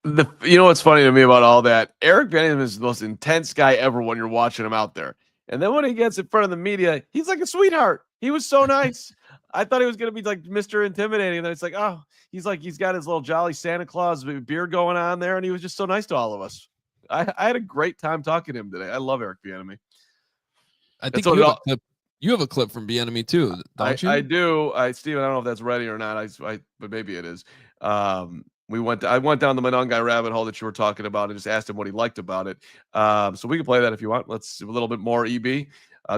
You know what's funny to me about all that? Eric Bieniemy is the most intense guy ever when you're watching him out there. And then when he gets in front of the media, he's like a sweetheart. He was so nice. I thought he was going to be like Mr. Intimidating. And then it's like, oh, he's got his little jolly Santa Claus beard going on there. And he was just so nice to all of us. I had a great time talking to him today. I love Eric Bieniemy. I think you have a clip from Bieniemy too, don't you? I do. Steven, I don't know if that's ready or not. But maybe it is. I went down the Monongai rabbit hole that you were talking about and just asked him what he liked about it. So we can play that if you want. Let's do a little bit more EB.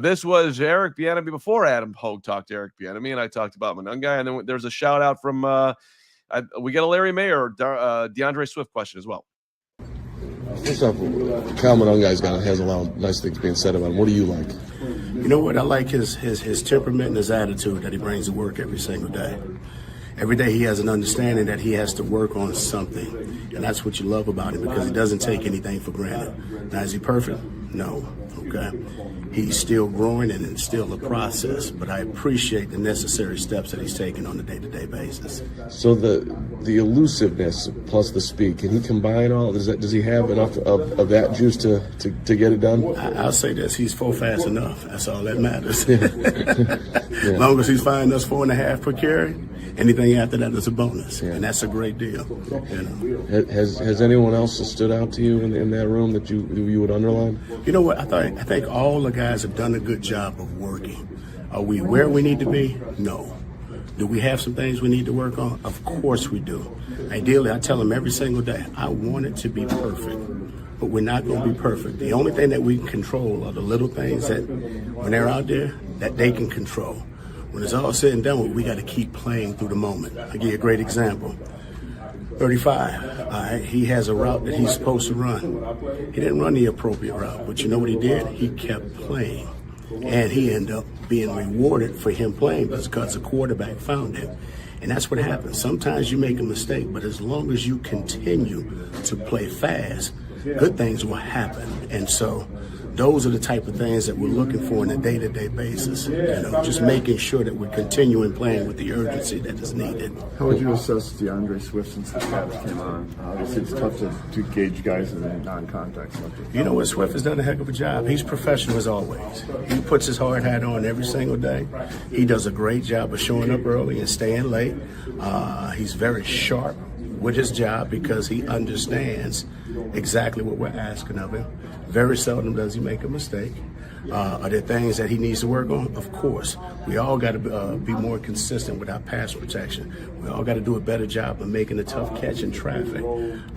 This was Eric Bieniemy before Adam Hoge talked to Eric Bieniemy, and I talked about Monongai. And then there's a shout out from we get a Larry Mayer, DeAndre Swift question as well. First off, Carman has a lot of nice things being said about him. What do you like? You know what? I like his temperament and his attitude that he brings to work every single day. Every day he has an understanding that he has to work on something. And that's what you love about him, because he doesn't take anything for granted. Now, is he perfect? No. Okay. He's still growing and it's still a process, but I appreciate the necessary steps that he's taking on a day-to-day basis. So the elusiveness plus the speed, can he combine all? Does he have enough of that juice to get it done? I'll say this, he's fast enough. That's all that matters. As long as he's finding us 4.5 per carry, anything after that is a bonus, and that's a great deal. You know? Has anyone else stood out to you in that room that you would underline? You know what? I think all the guys have done a good job of working. Are we where we need to be? No. Do we have some things we need to work on? Of course we do. Ideally, I tell them every single day, I want it to be perfect, but we're not going to be perfect. The only thing that we can control are the little things that, when they're out there, that they can control. When it's all said and done, we got to keep playing through the moment. I'll give you a great example. 35, all right, he has a route that he's supposed to run. He didn't run the appropriate route, but you know what he did? He kept playing. And he ended up being rewarded for him playing because the quarterback found him. And that's what happens. Sometimes you make a mistake, but as long as you continue to play fast, good things will happen. And so those are the type of things that we're looking for on a day-to-day basis. Just making sure that we're continuing playing with the urgency that is needed. How would you assess DeAndre Swift since the Cavs came on? Obviously, it's tough to gauge guys in a non-contact subject. You know what? Swift has done a heck of a job. He's professional as always. He puts his hard hat on every single day. He does a great job of showing up early and staying late. He's very sharp with his job because he understands exactly what we're asking of him. Very seldom does he make a mistake. Are there things that he needs to work on? Of course. We all got to be more consistent with our pass protection. We all got to do a better job of making a tough catch in traffic.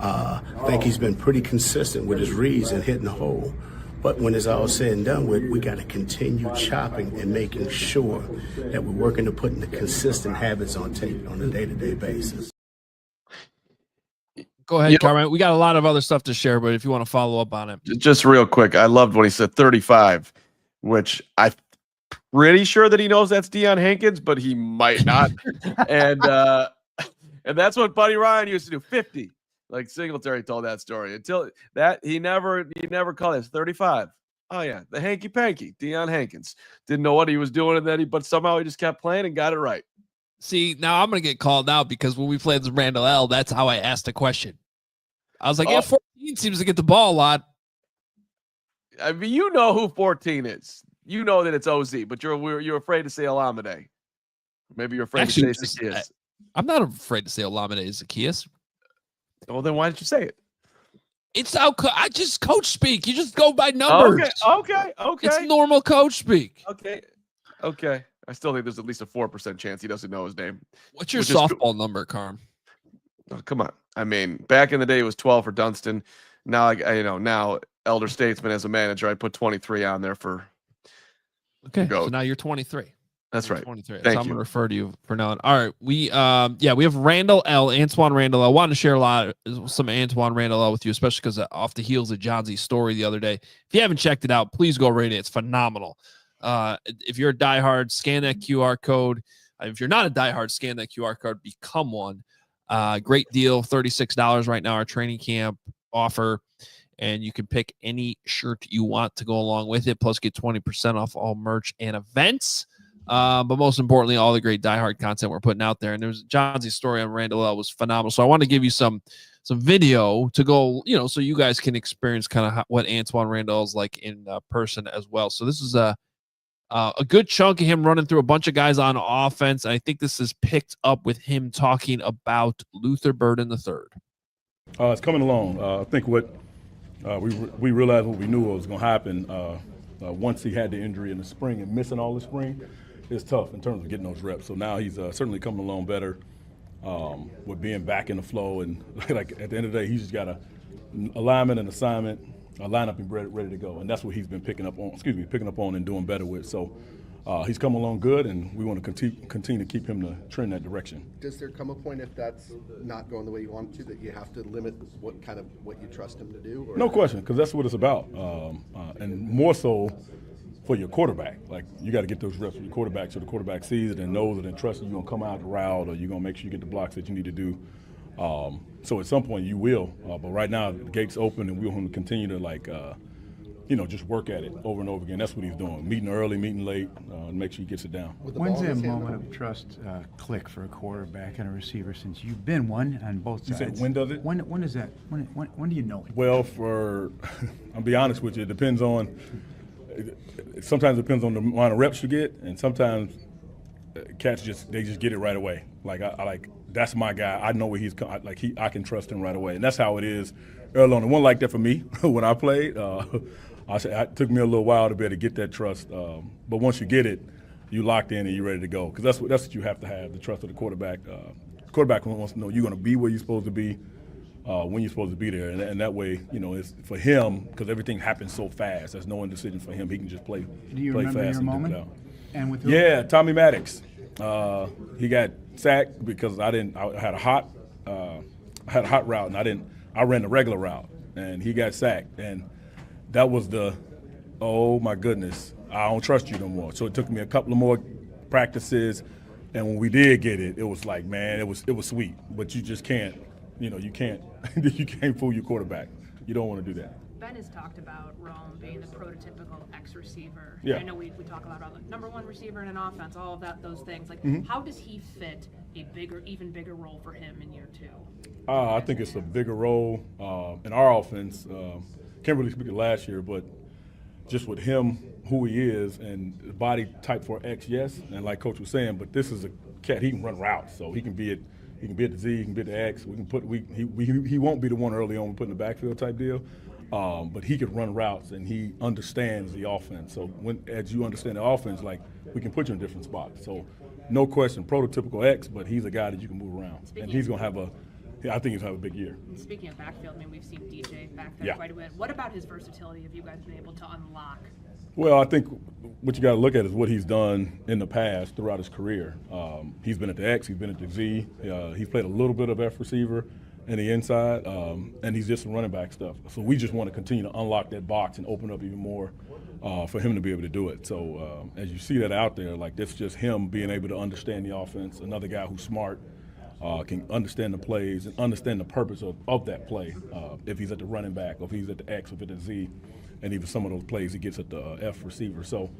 I think he's been pretty consistent with his reads and hitting the hole. But when it's all said and done with, we got to continue chopping and making sure that we're working to putting the consistent habits on tape on a day-to-day basis. Go ahead, Carman. We got a lot of other stuff to share, but if you want to follow up on it. Just real quick, I loved when he said 35, which pretty sure that he knows that's Deion Hankins, but he might not. and that's what Buddy Ryan used to do. 50. Like Singletary told that story. Until that, he never called it 35. Oh yeah, the hanky panky, Deion Hankins. Didn't know what he was doing, and then but somehow he just kept playing and got it right. See, now I'm gonna get called out because when we played with Randall L, that's how I asked the question. I was like, yeah, 14 seems to get the ball a lot. I mean, you know who 14 is. You know that it's OZ, but you're afraid to say Olamide. Maybe you're afraid to say Zacchaeus. I'm not afraid to say Olamide Zacchaeus. Well, then why didn't you say it? It's how I just coach speak. You just go by numbers. Okay. It's normal coach speak. Okay. I still think there's at least a 4% chance he doesn't know his name. What's your softball number, Carm? Oh, come on. I mean, back in the day it was 12 for Dunston. Now now Elder Statesman as a manager, I put 23 on there for. Okay, so now you're 23. That's right. 23. Thank so I'm you. gonna refer to you for now. All right, we have Randle L, Antwaan Randle. I wanted to share some Antwaan Randle L with you, especially because off the heels of John story the other day. If you haven't checked it out, please go read it. It's phenomenal. If you're a diehard, scan that QR code. If you're not a diehard, scan that QR code. Become one. Great deal, $36 right now. Our training camp offer. And you can pick any shirt you want to go along with it, plus get 20% off all merch and events. But most importantly, all the great diehard content we're putting out there. And there's John's story on Randall L was phenomenal. So I want to give you some video to go, so you guys can experience kind of what Antwaan Randle is like in person as well. So this is a good chunk of him running through a bunch of guys on offense. I think this is picked up with him talking about Luther Burden III. It's coming along. I think what we realized what we knew was going to happen once he had the injury in the spring and missing all the spring. It's tough in terms of getting those reps. So now he's certainly coming along better with being back in the flow. And like at the end of the day, he's just got a alignment and assignment, a lineup and ready to go. And that's what he's been picking up on and doing better with. So he's come along good, and we want to continue to keep him to trend that direction. Does there come a point if that's not going the way you want to that you have to limit what you trust him to do? Or? No question, because that's what it's about, and more so for your quarterback. Like you got to get those reps with your quarterback so the quarterback sees it and knows it and trusts you're going to come out the route or you're going to make sure you get the blocks that you need to do. So at some point you will, but right now the gate's open and we're going to continue to just work at it over and over again. That's what he's doing, meeting early, meeting late, and make sure he gets it down. When's that moment of trust click for a quarterback and a receiver, since you've been one on both sides? You said when does it? When is that? When do you know it? Well, I'll be honest with you, it depends on sometimes it depends on the amount of reps you get, and sometimes cats just get it right away. Like I that's my guy. I know where he's I can trust him right away, and that's how it is early on. It wasn't like that for me when I played. It took me a little while to be able to get that trust, but once you get it, you locked in and you're ready to go. Because that's what you have to have, the trust of the quarterback. The quarterback wants to know you're going to be where you're supposed to be, when you're supposed to be there, and that way, it's for him, because everything happens so fast. There's no indecision for him. He can just play. Do you play remember fast your and moment? do it out. And with Yeah, Tommy Maddox. He got sacked because I had a hot route and I ran the regular route, and he got sacked, and that was oh my goodness, I don't trust you no more. So it took me a couple of more practices, and when we did get it, it was like, man, it was sweet, but you just can't, you can't fool your quarterback. You don't want to do that. Ben has talked about Rome being the prototypical X-receiver. Yeah. I know we talk about all the number one receiver in an offense, all of those things. Like, how does he fit a even bigger role for him in year two? I think it's a bigger role in our offense. Can't really speak to last year, but just with him, who he is, and the body type for X, yes. And like Coach was saying, but this is a cat. He can run routes, so he can be at the Z, he can be at the X. He won't be the one early on we put in the backfield type deal. But he can run routes and he understands the offense. So as you understand the offense, like we can put you in different spots. So no question, prototypical X, but he's a guy that you can move around. And he's going to have I think he's going to have a big year. Speaking of backfield, we've seen DJ back there quite a bit. What about his versatility have you guys been able to unlock? Well, I think what you got to look at is what he's done in the past throughout his career. He's been at the X, he's been at the Z. He's played a little bit of F receiver. and the inside, and he's just some running back stuff. So we just want to continue to unlock that box and open up even more for him to be able to do it. So as you see that out there, like that's just him being able to understand the offense, another guy who's smart, can understand the plays and understand the purpose of that play, if he's at the running back or if he's at the X or if it's at the Z, and even some of those plays he gets at the F receiver. So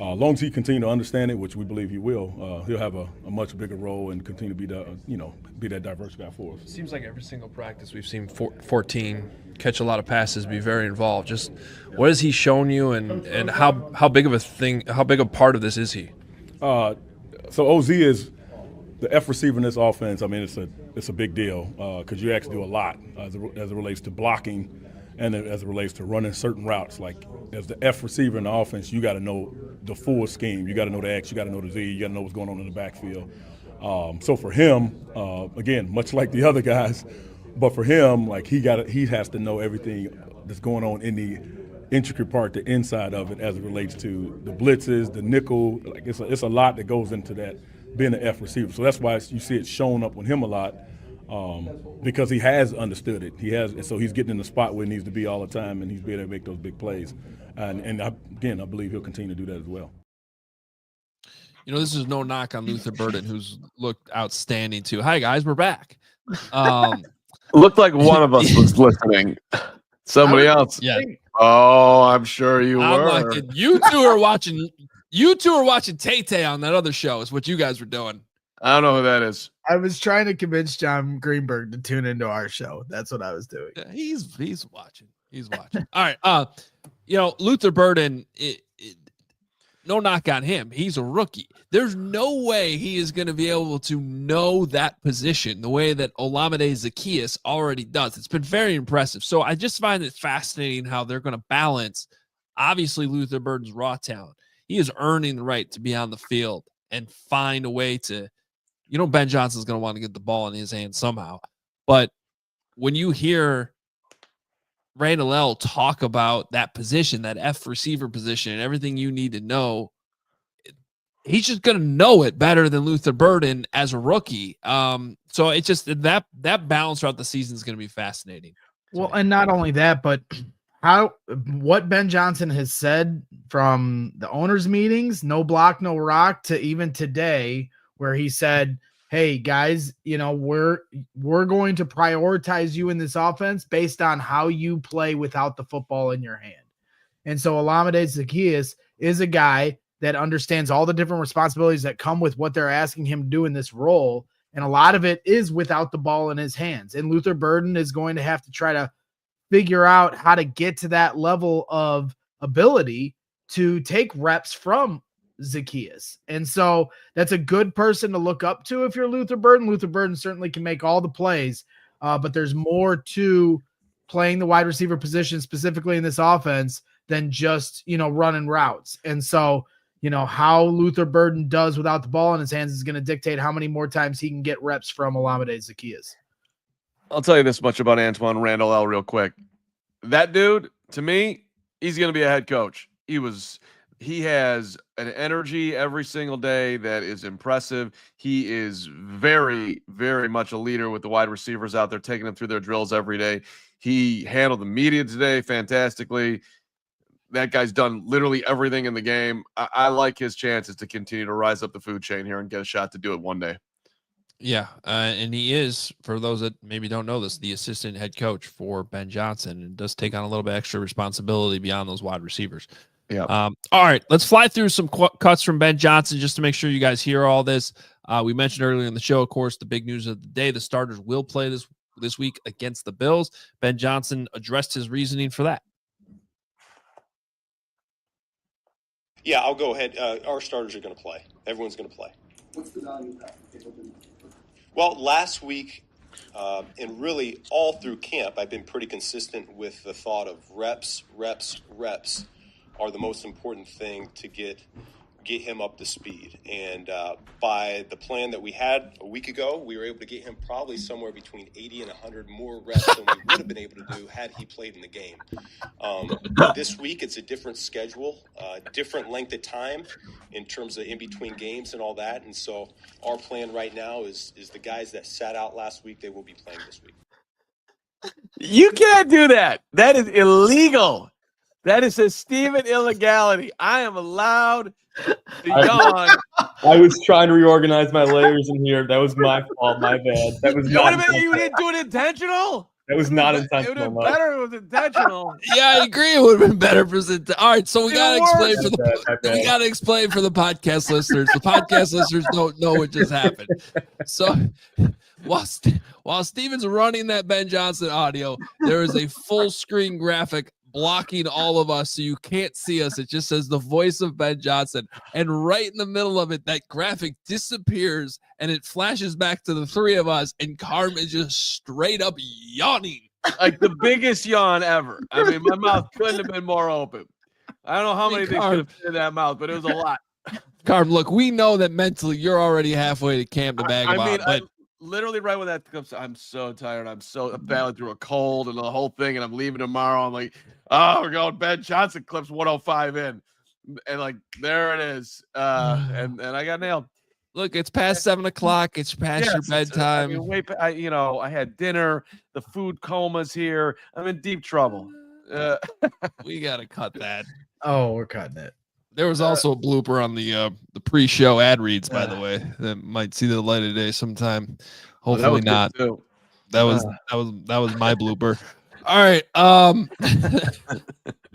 as long as he continue to understand it, which we believe he will, he'll have a much bigger role and continue to be be that diverse guy for us. It seems like every single practice we've seen 14 catch a lot of passes, be very involved. Just what has he shown you, and how big of a part of this is he? So OZ is the F receiver in this offense. I mean, it's a big deal because you actually do a lot as it relates to blocking and as it relates to running certain routes. Like as the F receiver in the offense, you got to know the full scheme. You got to know the X, you got to know the Z, you got to know what's going on in the backfield. So for him, again, much like the other guys, but for him, like he has to know everything that's going on in the intricate part, the inside of it, as it relates to the blitzes, the nickel. Like it's a lot that goes into that being an F receiver. So that's why you see it showing up on him a lot, because he has understood it. So he's getting in the spot where he needs to be all the time, and he's being able to make those big plays. And I believe he'll continue to do that as well. You know, this is no knock on Luther Burden, who's looked outstanding too. Hi guys, we're back. Looked like one of us was listening. Somebody else. Yeah. Oh, I'm sure you were. Like, you two are watching. You two are watching Tay-Tay on that other show. Is what you guys were doing. I don't know who that is. I was trying to convince John Greenberg to tune into our show. That's what I was doing. Yeah, he's watching. He's watching. All right. Luther Burden. No knock on him. He's a rookie. There's no way he is going to be able to know that position the way that Olamide Zaccheaus already does. It's been very impressive. So I just find it fascinating how they're going to balance, obviously, Luther Burden's raw talent. He is earning the right to be on the field and find a way to, Ben Johnson's going to want to get the ball in his hands somehow. But when you hear Randle talk about that position, that F receiver position, and everything you need to know, he's just going to know it better than Luther Burden as a rookie. So it's just that balance throughout the season is going to be fascinating. Well, and not only that, but what Ben Johnson has said from the owners' meetings, no block, no rock, to even today, where he said, hey guys, we're going to prioritize you in this offense based on how you play without the football in your hand. And so Olamide Zaccheaus is a guy that understands all the different responsibilities that come with what they're asking him to do in this role. And a lot of it is without the ball in his hands. And Luther Burden is going to have to try to figure out how to get to that level of ability to take reps from Zaccheaus. And so that's a good person to look up to if you're Luther Burden. Luther Burden certainly can make all the plays, but there's more to playing the wide receiver position specifically in this offense than just, running routes. And so, how Luther Burden does without the ball in his hands is going to dictate how many more times he can get reps from Olamide Zaccheaus. I'll tell you this much about Antwaan Randle real quick. That dude, to me, he's going to be a head coach. He has an energy every single day that is impressive. He is very, very much a leader with the wide receivers out there, taking them through their drills every day. He handled the media today fantastically. That guy's done literally everything in the game. I like his chances to continue to rise up the food chain here and get a shot to do it one day. Yeah, and he is, for those that maybe don't know this, the assistant head coach for Ben Johnson, and does take on a little bit extra responsibility beyond those wide receivers. Yeah. All right, let's fly through some cuts from Ben Johnson just to make sure you guys hear all this. We mentioned earlier in the show, of course, the big news of the day: the starters will play this week against the Bills. Ben Johnson addressed his reasoning for that. Yeah, I'll go ahead. Our starters are going to play. Everyone's going to play. What's the value of that? Well, last week, and really all through camp, I've been pretty consistent with the thought of reps are the most important thing to get him up to speed. And by the plan that we had a week ago, we were able to get him probably somewhere between 80 and 100 more reps than we would have been able to do had he played in the game. This week, it's a different schedule, different length of time in terms of in between games and all that. And so our plan right now is the guys that sat out last week, they will be playing this week. You can't do that. That is illegal. That is a Steven illegality. I am allowed to yawn. I was trying to reorganize my layers in here. That was my fault. My bad. That was not. You didn't do it intentional. That was not It intentional. would have been better if it was intentional. Yeah, I agree. It would have been better for all right. So we gotta explain for the podcast listeners. The podcast listeners don't know what just happened. So while Steven's running that Ben Johnson audio, there is a full screen graphic blocking all of us, so you can't see us. It just says the voice of Ben Johnson, and right in the middle of it, that graphic disappears and it flashes back to the three of us, and Carman is just straight up yawning like the biggest yawn ever. I mean, my mouth couldn't have been more open. I don't know how many things could have fit in that mouth, but it was a lot. Carm, look, we know that mentally you're already halfway to camp to bag them out, but literally right when that comes, I'm so tired. I'm battling through a cold and the whole thing, and I'm leaving tomorrow. I'm like, oh, we're going Ben Johnson clips 105 in, and like there it is, and I got nailed. Look, it's past 7 o'clock. It's past your bedtime. I had dinner. The food coma's here. I'm in deep trouble. We gotta cut that. Oh, we're cutting it. There was also a blooper on the pre-show ad reads, by the way, that might see the light of day sometime. Hopefully not. That was my blooper. All right.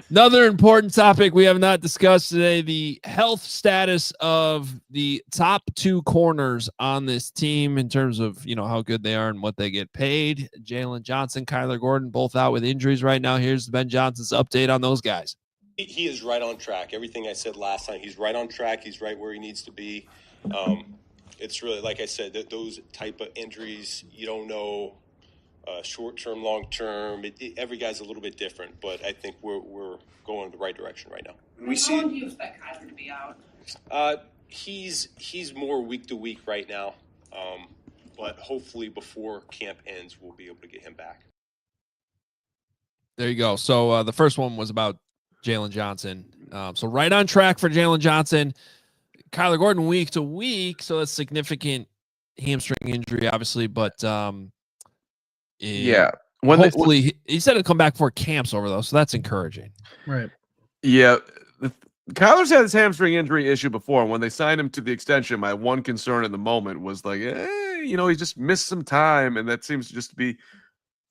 Another important topic we have not discussed today: the health status of the top two corners on this team in terms of how good they are and what they get paid. Jalen Johnson, Kyler Gordon, both out with injuries right now. Here's Ben Johnson's update on those guys. He is right on track. Everything I said last time, he's right on track. He's right where he needs to be. It's really, like I said, those type of injuries, you don't know short-term, long-term. Every guy's a little bit different, but I think we're going in the right direction right now. How long do you expect Kyler to be out? He's more week to week right now, but hopefully before camp ends, we'll be able to get him back. There you go. So the first one was about Jalen Johnson. So right on track for Jalen Johnson. Kyler Gordon week to week, so that's significant hamstring injury, obviously, but yeah. Hopefully, he said it'll come back before camp's over, though, so that's encouraging. Right. Yeah. Kyler's had this hamstring injury issue before. And when they signed him to the extension, my one concern in the moment was like, he just missed some time, and that seems to just be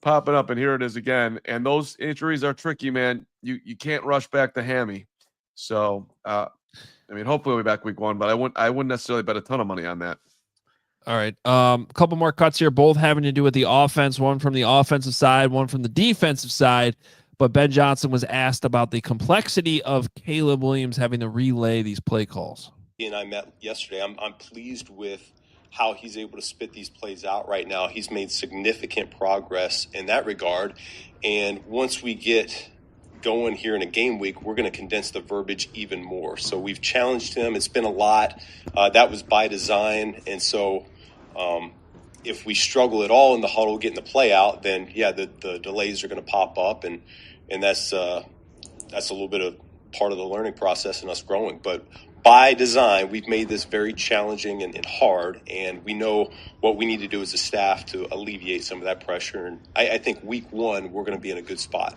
popping up, and here it is again. And those injuries are tricky, man. You can't rush back the hammy. So, hopefully we'll be back week one, but I wouldn't necessarily bet a ton of money on that. All right. A couple more cuts here, both having to do with the offense, one from the offensive side, one from the defensive side. But Ben Johnson was asked about the complexity of Caleb Williams having to relay these play calls. He and I met yesterday. I'm pleased with how he's able to spit these plays out right now. He's made significant progress in that regard. And once we get going here in a game week, we're going to condense the verbiage even more. So we've challenged him. It's been a lot. That was by design. And so if we struggle at all in the huddle getting the play out, then the delays are going to pop up, and that's a little bit of part of the learning process and us growing. But by design, we've made this very challenging and hard, and we know what we need to do as a staff to alleviate some of that pressure. And I think week one, we're going to be in a good spot.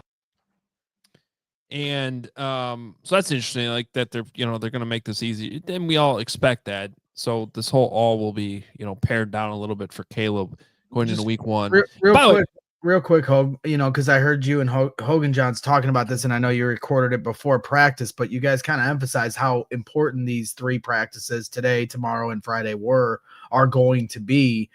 And so that's interesting, like that they're going to make this easy. And we all expect that. So this whole all will be, pared down a little bit for Caleb going into week one. Real quick, Hoge, because I heard you and Hogan Johns talking about this, and I know you recorded it before practice, but you guys kind of emphasized how important these three practices today, tomorrow, and Friday are going to be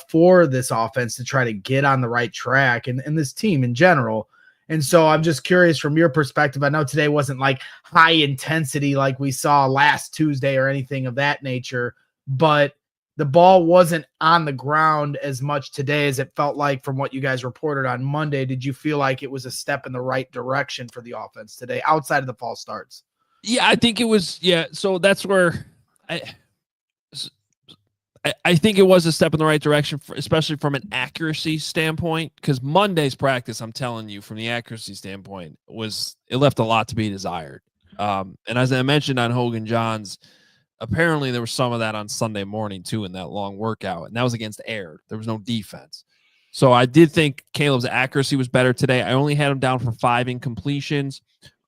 for this offense to try to get on the right track and this team in general. And so I'm just curious from your perspective. I know today wasn't like high intensity like we saw last Tuesday or anything of that nature, but the ball wasn't on the ground as much today as it felt like from what you guys reported on Monday. Did you feel like it was a step in the right direction for the offense today outside of the false starts? Yeah, I think it was. Yeah. So that's where I think it was a step in the right direction, especially from an accuracy standpoint, because Monday's practice, I'm telling you, from the accuracy standpoint, it left a lot to be desired. And as I mentioned on Hogan Johns, apparently there was some of that on Sunday morning too in that long workout, and that was against air. There was no defense. So I did think Caleb's accuracy was better today. I only had him down for 5 incompletions.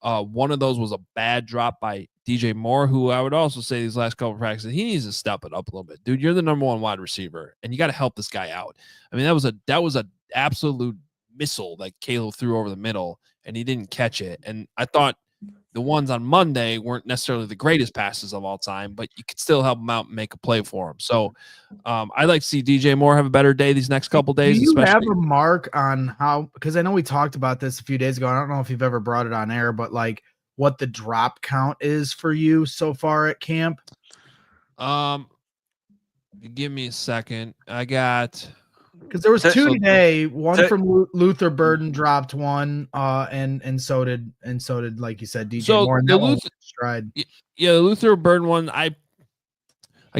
One of those was a bad drop by DJ Moore, who I would also say these last couple of practices, he needs to step it up a little bit. Dude, you're the number 1 wide receiver, and you got to help this guy out. I mean, that was a absolute missile that Caleb threw over the middle, and he didn't catch it. And I thought the ones on Monday weren't necessarily the greatest passes of all time, but you could still help him out and make a play for him. So I'd like to see DJ Moore have a better day these next couple days. Do you have a mark on how, because I know we talked about this a few days ago. I don't know if you've ever brought it on air, but like what the drop count is for you so far at camp? Give me a second. I got... Because there was 2 today. One from Luther Burden dropped one, and so did like you said, DJ Moore. And the Luther stride. Yeah, the Luther Burden one. I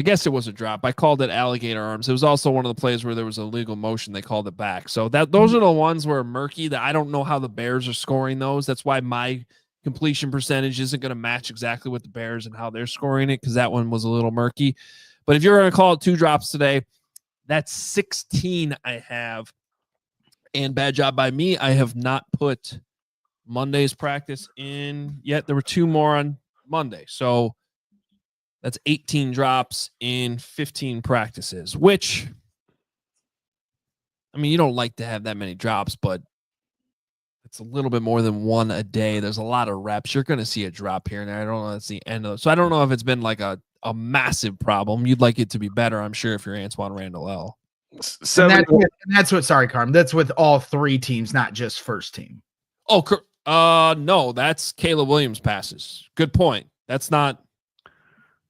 guess it was a drop. I called it alligator arms. It was also one of the plays where there was a legal motion. They called it back. So those are the ones where murky. That I don't know how the Bears are scoring those. That's why my completion percentage isn't going to match exactly with the Bears and how they're scoring it, because that one was a little murky. But if you're going to call it 2 drops today, that's 16 I have. And bad job by me. I have not put Monday's practice in yet. There were 2 more on Monday. So that's 18 drops in 15 practices, which, I mean, you don't like to have that many drops, but it's a little bit more than 1 a day. There's a lot of reps. You're going to see a drop here and there. I don't know. That's the end of it. So I don't know if it's been like a massive problem. You'd like it to be better, I'm sure, if you're Antwaan Randle L. And that's what, sorry, Carm, that's with all 3 teams, not just first team. Oh, no, that's Caleb Williams passes. Good point. That's not.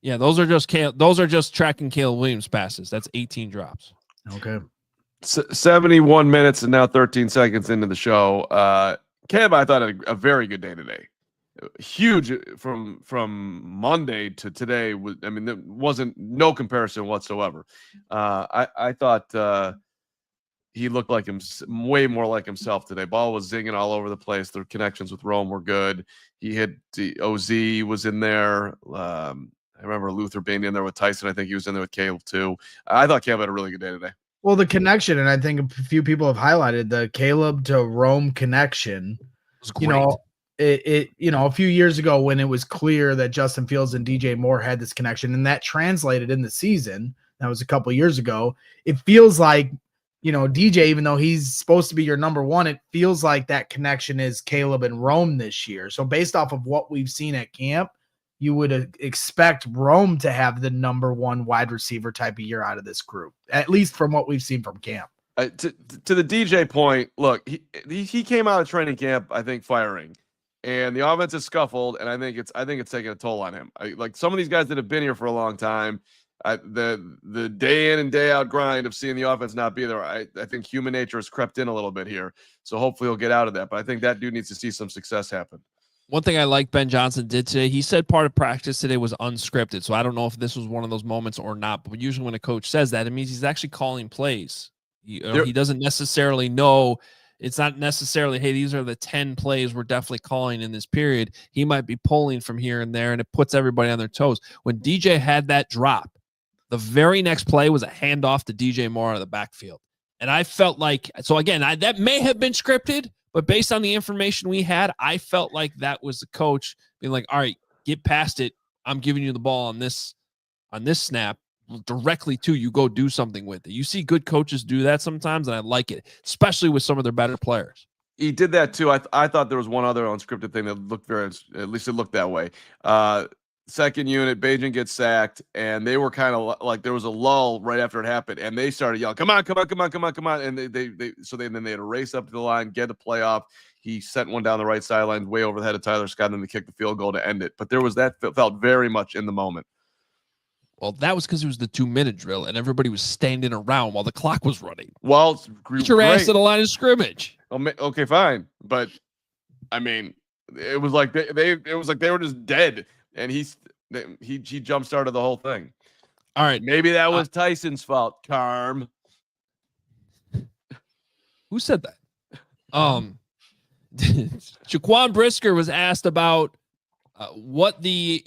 Yeah, those are just tracking Caleb Williams passes. That's 18 drops. Okay. 71 minutes and now 13 seconds into the show. Caleb, I thought, had a very good day today. Huge from Monday to today. I mean, there wasn't no comparison whatsoever. I thought he looked like him, way more like himself today. Ball was zinging all over the place. The connections with Rome were good. He had OZ was in there. I remember Luther being in there with Tyson. I think he was in there with Caleb too. I thought Caleb had a really good day today. Well, the connection, and I think a few people have highlighted the Caleb to Rome connection. Was great. A few years ago when it was clear that Justin Fields and DJ Moore had this connection, and that translated in the season. That was a couple years ago. It feels like, DJ, even though he's supposed to be your number 1, it feels like that connection is Caleb and Rome this year. So based off of what we've seen at camp, you would expect Rome to have the number 1 wide receiver type of year out of this group, at least from what we've seen from camp. To the DJ point, look, he came out of training camp, I think, firing, and the offense has scuffled, and I think it's taking a toll on him. Like some of these guys that have been here for a long time, the day in and day out grind of seeing the offense not be there, I think human nature has crept in a little bit here. So hopefully he'll get out of that. But I think that dude needs to see some success happen. One thing I like Ben Johnson did today, he said part of practice today was unscripted. So I don't know if this was one of those moments or not, but usually when a coach says that, it means he's actually calling plays. He doesn't necessarily know. It's not necessarily, hey, these are the 10 plays we're definitely calling in this period. He might be pulling from here and there, and it puts everybody on their toes. When DJ had that drop, the very next play was a handoff to DJ Moore out of the backfield. And I felt like, so again, that may have been scripted, but based on the information we had, I felt like that was the coach being like, all right, get past it. I'm giving you the ball on this snap directly to you. Go do something with it. You see good coaches do that sometimes, and I like it, especially with some of their better players. He did that too. I thought there was one other unscripted thing that looked at least it looked that way. Second unit, Bajan gets sacked, and they were kind of like there was a lull right after it happened, and they started yelling, "Come on, come on, come on, come on, come on!" And then they had to race up to the line, get the play off. He sent one down the right sideline, way over the head of Tyler Scott, and then they kicked the field goal to end it. But there was that felt very much in the moment. Well, that was because it was the 2-minute drill, and everybody was standing around while the clock was running. Well, get your ass to the line of scrimmage. Okay, fine, but I mean, it was like they were just dead. And he jump started the whole thing. All right, maybe that was Tyson's fault, Carm. Who said that? Jaquan Brisker was asked about what the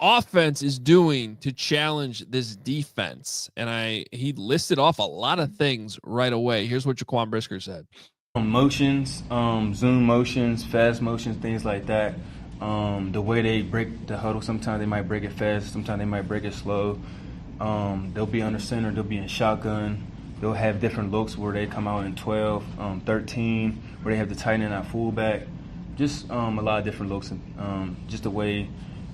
offense is doing to challenge this defense. And he listed off a lot of things right away. Here's what Jaquan Brisker said. Motions, zoom motions, fast motions, things like that. The way they break the huddle, sometimes they might break it fast, sometimes they might break it slow. They'll be under center, they'll be in shotgun. They'll have different looks where they come out in 12, 13, where they have the tight end at fullback. Just a lot of different looks, and just the way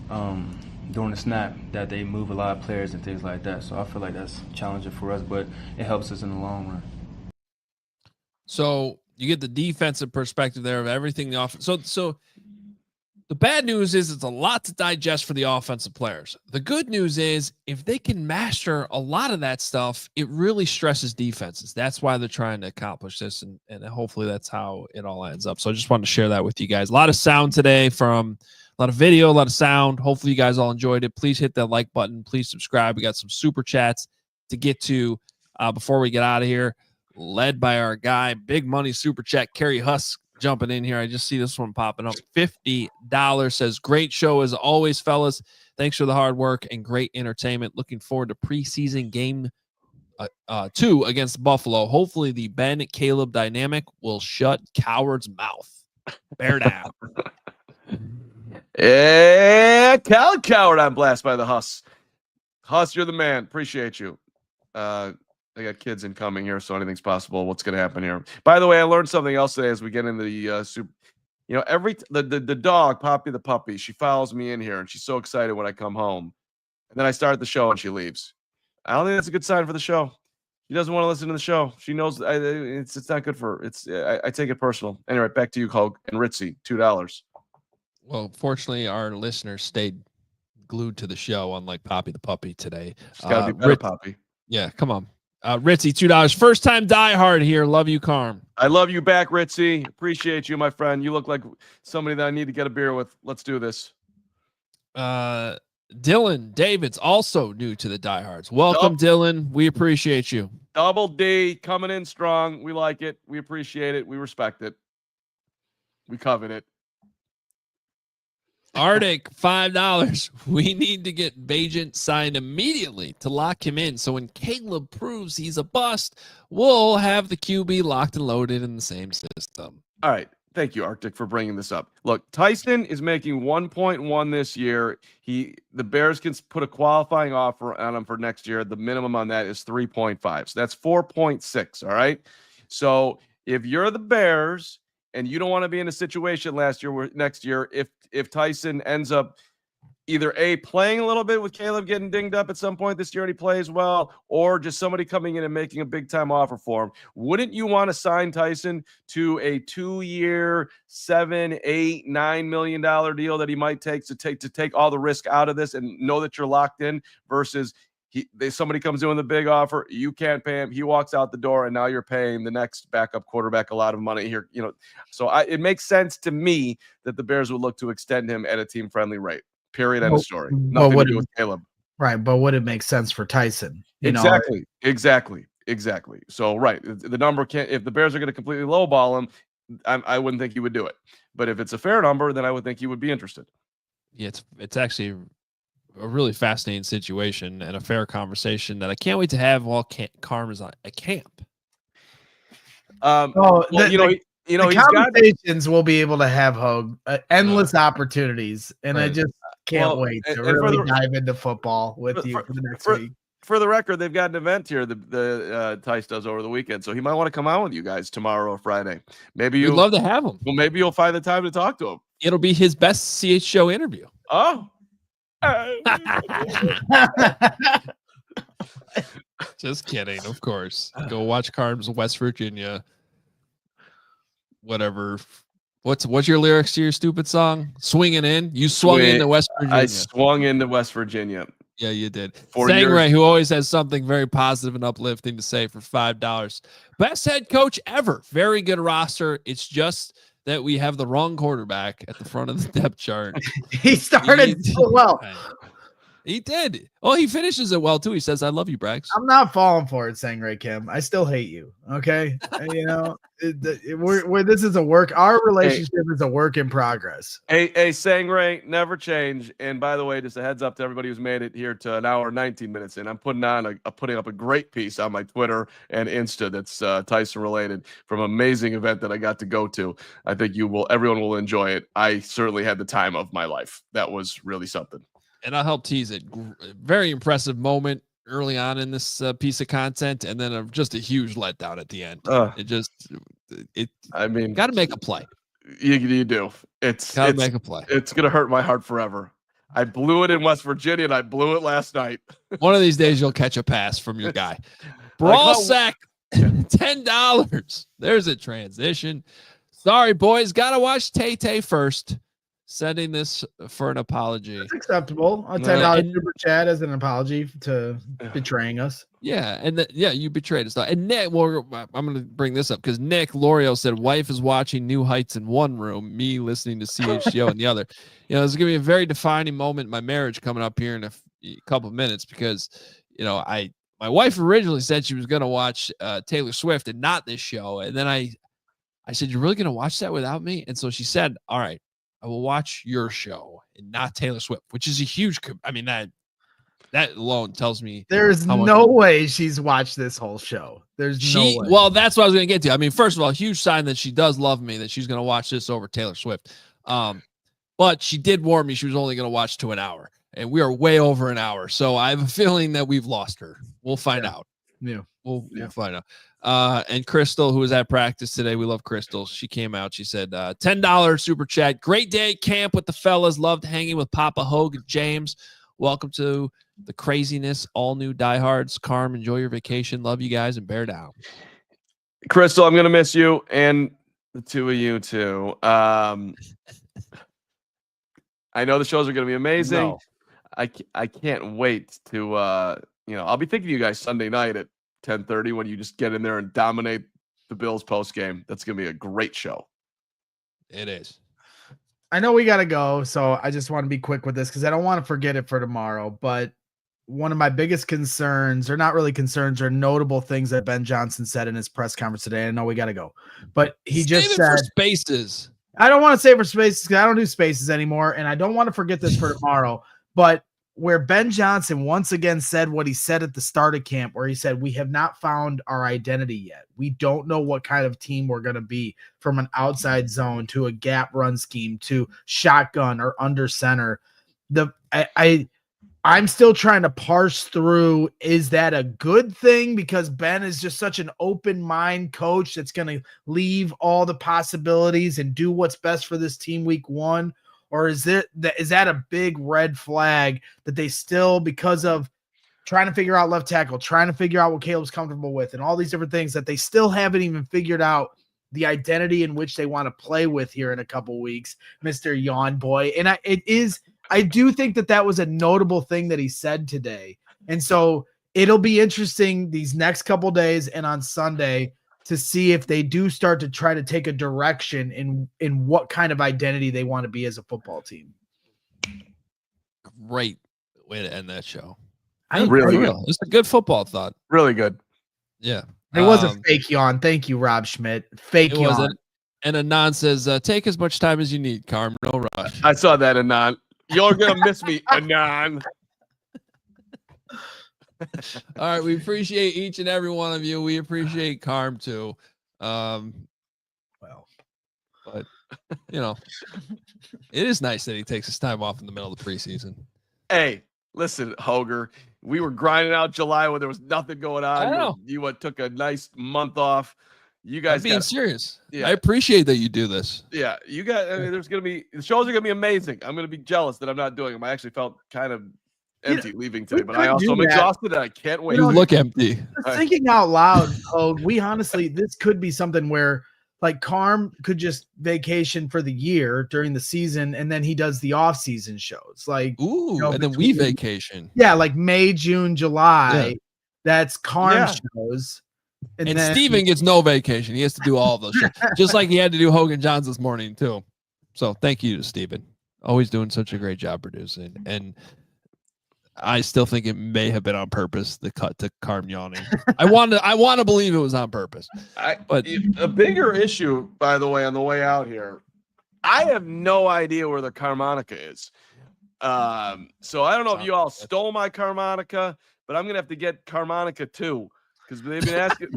during the snap that they move a lot of players and things like that. So I feel like that's challenging for us, but it helps us in the long run. So you get the defensive perspective there of everything the offense. So the bad news is it's a lot to digest for the offensive players. The good news is if they can master a lot of that stuff, it really stresses defenses. That's why they're trying to accomplish this, and hopefully that's how it all ends up. So I just wanted to share that with you guys. A lot of sound today, from a lot of video, a lot of sound. Hopefully you guys all enjoyed it. Please hit that like button. Please subscribe. We got some super chats to get to before we get out of here, led by our guy, big money super chat, Kerry Husk, jumping in here. I just see this one popping up. $50 says, great show as always, fellas. Thanks for the hard work and great entertainment. Looking forward to preseason game 2 against Buffalo. Hopefully the Ben Caleb dynamic will shut Coward's mouth. Bear down. Yeah, Coward on blast by the Huss. Huss, you're the man. Appreciate you. They got kids incoming here, so anything's possible. What's going to happen here? By the way, I learned something else today as we get into the super. You know, the dog, Poppy the puppy, she follows me in here, and she's so excited when I come home. And then I start the show, and she leaves. I don't think that's a good sign for the show. She doesn't want to listen to the show. She knows it's not good for her. I take it personal. Anyway, back to you, Hoge and Ritzy, $2. Well, fortunately, our listeners stayed glued to the show, unlike Poppy the puppy today. She's got to be better, Poppy. Yeah, come on. Ritzy, $2. First time diehard here. Love you, Carm. I love you back, Ritzy. Appreciate you, my friend. You look like somebody that I need to get a beer with. Let's do this. Dylan David's also new to the diehards. Welcome, Dylan. We appreciate you. Double D coming in strong. We like it. We appreciate it. We respect it. We covet it. Arctic, $5. We need to get Bagent signed immediately to lock him in. So when Caleb proves he's a bust, we'll have the QB locked and loaded in the same system. All right. Thank you, Arctic, for bringing this up. Look, Tyson is making 1.1 this year. The Bears can put a qualifying offer on him for next year. The minimum on that is 3.5. So that's 4.6. All right. So if you're the Bears and you don't want to be in a situation next year, if Tyson ends up either playing a little bit with Caleb getting dinged up at some point this year and he plays well, or just somebody coming in and making a big time offer for him, wouldn't you want to sign Tyson to a 2-year, $7, $8, $9 million deal that he might take to take all the risk out of this and know that you're locked in versus somebody comes in with a big offer, you can't pay him, he walks out the door, and now you're paying the next backup quarterback a lot of money here. You know, so it makes sense to me that the Bears would look to extend him at a team friendly rate. Period. End of story. Nothing to do with Caleb. Right, but would it make sense for Tyson? Exactly. So right, the number can't. If the Bears are going to completely lowball him, I wouldn't think he would do it. But if it's a fair number, then I would think he would be interested. Yeah, it's actually a really fascinating situation and a fair conversation that I can't wait to have while Carm is at camp. The conversations we'll be able to have, Hoge, endless opportunities, and right. I just can't wait to really dive into football with you for the next week. For the record, they've got an event here the Tice does over the weekend, so he might want to come out with you guys tomorrow or Friday. Maybe you'd love to have him. Well, maybe you'll find the time to talk to him. It'll be his best CHGO interview. Oh. Just kidding, of course. Go watch Carm's West Virginia. Whatever. What's your lyrics to your stupid song? Swinging in. You swung into West Virginia. I swung into West Virginia. Yeah, you did. Sangray, who always has something very positive and uplifting to say, for $5. Best head coach ever. Very good roster. It's just that we have the wrong quarterback at the front of the depth chart. He started so well. He did. Oh, he finishes it well too. He says, "I love you, Brax." I'm not falling for it, Sangray Kim. I still hate you. Okay, we're this is a work. Our relationship is a work in progress. Hey, Sangray, never change. And by the way, just a heads up to everybody who's made it here to an hour and 19 minutes in. I'm putting up a great piece on my Twitter and Insta that's Tyson related from an amazing event that I got to go to. I think everyone will enjoy it. I certainly had the time of my life. That was really something. And I'll help tease it. Very impressive moment early on in this piece of content, and then just a huge letdown at the end. I mean, got to make a play. You do. It's make a play. It's gonna hurt my heart forever. I blew it in West Virginia, and I blew it last night. One of these days, you'll catch a pass from your guy. Brawl sack, $10. There's a transition. Sorry, boys. Got to watch Tay first. Sending this for an apology. That's acceptable. A $10 super chat as an apology to betraying us. Yeah, and you betrayed us. And Nick, well, I'm going to bring this up because Nick Lorio said, "Wife is watching New Heights in one room, me listening to CHGO in the other." There's going to be a very defining moment in my marriage coming up here in a couple of minutes because, my wife originally said she was going to watch Taylor Swift and not this show, and then I said, "You're really going to watch that without me?" And so she said, "All right, I will watch your show and not Taylor Swift," which is a huge. I mean, that alone tells me there's no way she's watched this whole show. There's no way. Well, that's what I was going to get to. I mean, first of all, huge sign that she does love me, that she's going to watch this over Taylor Swift. But she did warn me she was only going to watch to an hour, and we are way over an hour. So I have a feeling that we've lost her. We'll find out. Yeah. We'll find out. And Crystal, who was at practice today, we love Crystal. She came out. She said, $10 super chat. Great day at camp with the fellas. Loved hanging with Papa Hoge and James. Welcome to the craziness. All new diehards. Carm, enjoy your vacation. Love you guys and bear down. Crystal, I'm going to miss you and the two of you too. I know the shows are going to be amazing. No. I can't wait to, I'll be thinking of you guys Sunday night at 10:30 when you just get in there and dominate the Bills post game. That's going to be a great show. It is. I know we got to go, so I just want to be quick with this because I don't want to forget it for tomorrow. But one of my biggest concerns, or not really concerns, or notable things that Ben Johnson said in his press conference today. I know we got to go, but he just said for spaces. I don't want to say for spaces because I don't do spaces anymore, and I don't want to forget this for tomorrow. But where Ben Johnson once again said what he said at the start of camp, where he said, "We have not found our identity yet. We don't know what kind of team we're going to be, from an outside zone to a gap run scheme to shotgun or under center." I'm still trying to parse through, is that a good thing because Ben is just such an open mind coach that's going to leave all the possibilities and do what's best for this team week one? Or is that a big red flag that they still, because of trying to figure out left tackle, trying to figure out what Caleb's comfortable with, and all these different things, that they still haven't even figured out the identity in which they want to play with here in a couple weeks, Mr. Yawn Boy? And I do think that was a notable thing that he said today. And so it'll be interesting these next couple days and on Sunday to see if they do start to try to take a direction in what kind of identity they want to be as a football team. Great way to end that show. Really good. It's a good football thought. Really good. Yeah. It was a fake yawn. Thank you, Rob Schmidt. Fake yawn. Wasn't. And Anon says, take as much time as you need, Carm. No rush. I saw that, Anon. You're going to miss me, Anon. All right, we appreciate each and every one of you. We appreciate Carm too. But it is nice that he takes his time off in the middle of the preseason. Hey, listen, Hoger, we were grinding out July when there was nothing going on. I know. You took a nice month off. You guys I'm being serious. Yeah. I appreciate that you do this. Yeah, you got. I mean, the shows are gonna be amazing. I'm gonna be jealous that I'm not doing them. I actually felt kind of empty leaving today, but I also am exhausted and I can't wait. You look empty. Thinking out loud, we honestly, this could be something where like Carm could just vacation for the year during the season, and then he does the off-season shows. Like, and then we vacation. Yeah, like May, June, July. Yeah. That's Carm shows. And then Steven gets no vacation. He has to do all of those shows. Just like he had to do Hogan Johns this morning too. So thank you to Steven. Always doing such a great job producing. And I still think it may have been on purpose. The cut to Carm yawning. I want to believe it was on purpose. But a bigger issue, by the way, on the way out here, I have no idea where the harmonica is. So I don't know if you all stole my harmonica, but I'm gonna have to get harmonica too because they've been asking.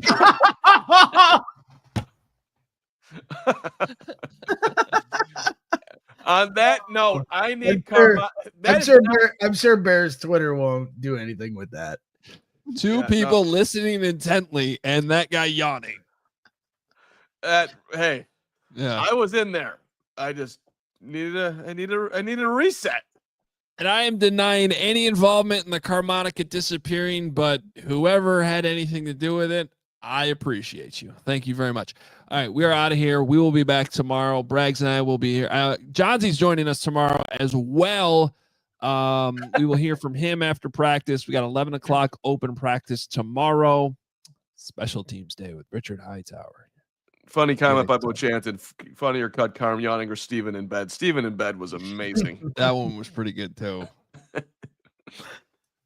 On that note, I need I'm sure Bears Twitter won't do anything with that. Two people listening intently and that guy yawning. Hey, yeah, I was in there. I just needed a reset. And I am denying any involvement in the harmonica disappearing, but whoever had anything to do with it, I appreciate you. Thank you very much. All right, we are out of here. We will be back tomorrow. Braggs and I will be here. Johnsy's joining us tomorrow as well. We will hear from him after practice. We got 11 o'clock open practice tomorrow. Special Teams Day with Richard Hightower. Funny comment by Bochanton. Funnier cut Carm yawning or Steven in bed. Steven in bed was amazing. That one was pretty good too.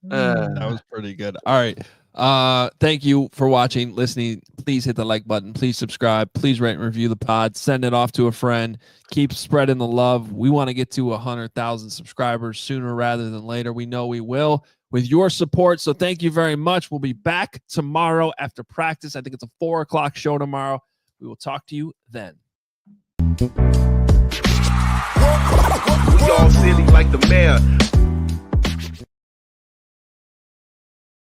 That was pretty good. All right. Thank you for watching, listening. Please hit the like button. Please subscribe. Please rate and review the pod. Send it off to a friend. Keep spreading the love. We want to get to 100,000 subscribers sooner rather than later. We know we will with your support. So thank you very much. We'll be back tomorrow after practice. I think it's a 4 o'clock show tomorrow. We will talk to you then. We all silly like the mayor.